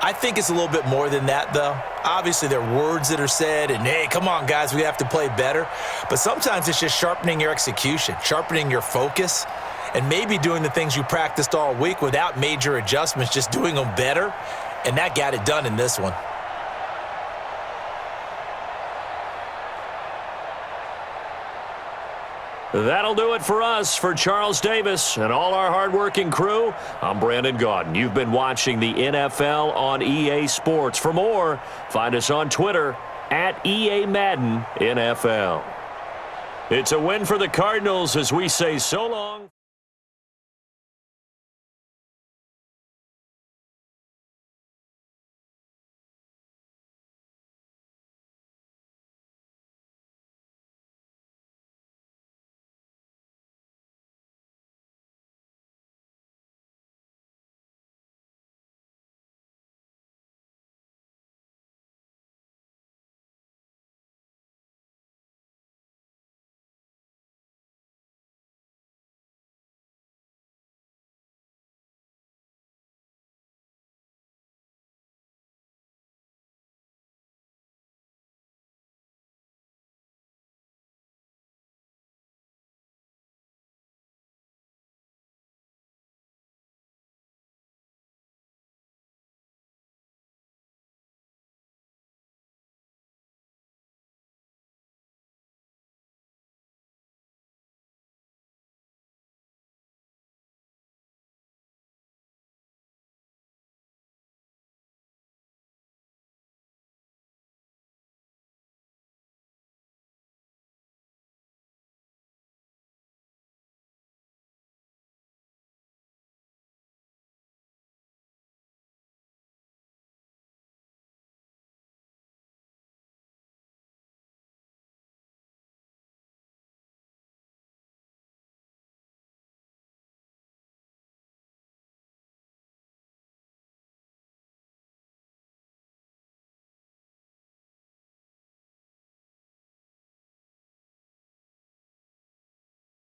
I think it's a little bit more than that, though. Obviously, there are words that are said, and, hey, come on, guys, we have to play better. But sometimes it's just sharpening your execution, sharpening your focus, and maybe doing the things you practiced all week without major adjustments, just doing them better, and that got it done in this one. That'll do it for us. For Charles Davis and all our hardworking crew, I'm Brandon Gaudin. You've been watching the NFL on EA Sports. For more, find us on Twitter at EA Madden NFL. It's a win for the Cardinals as we say so long.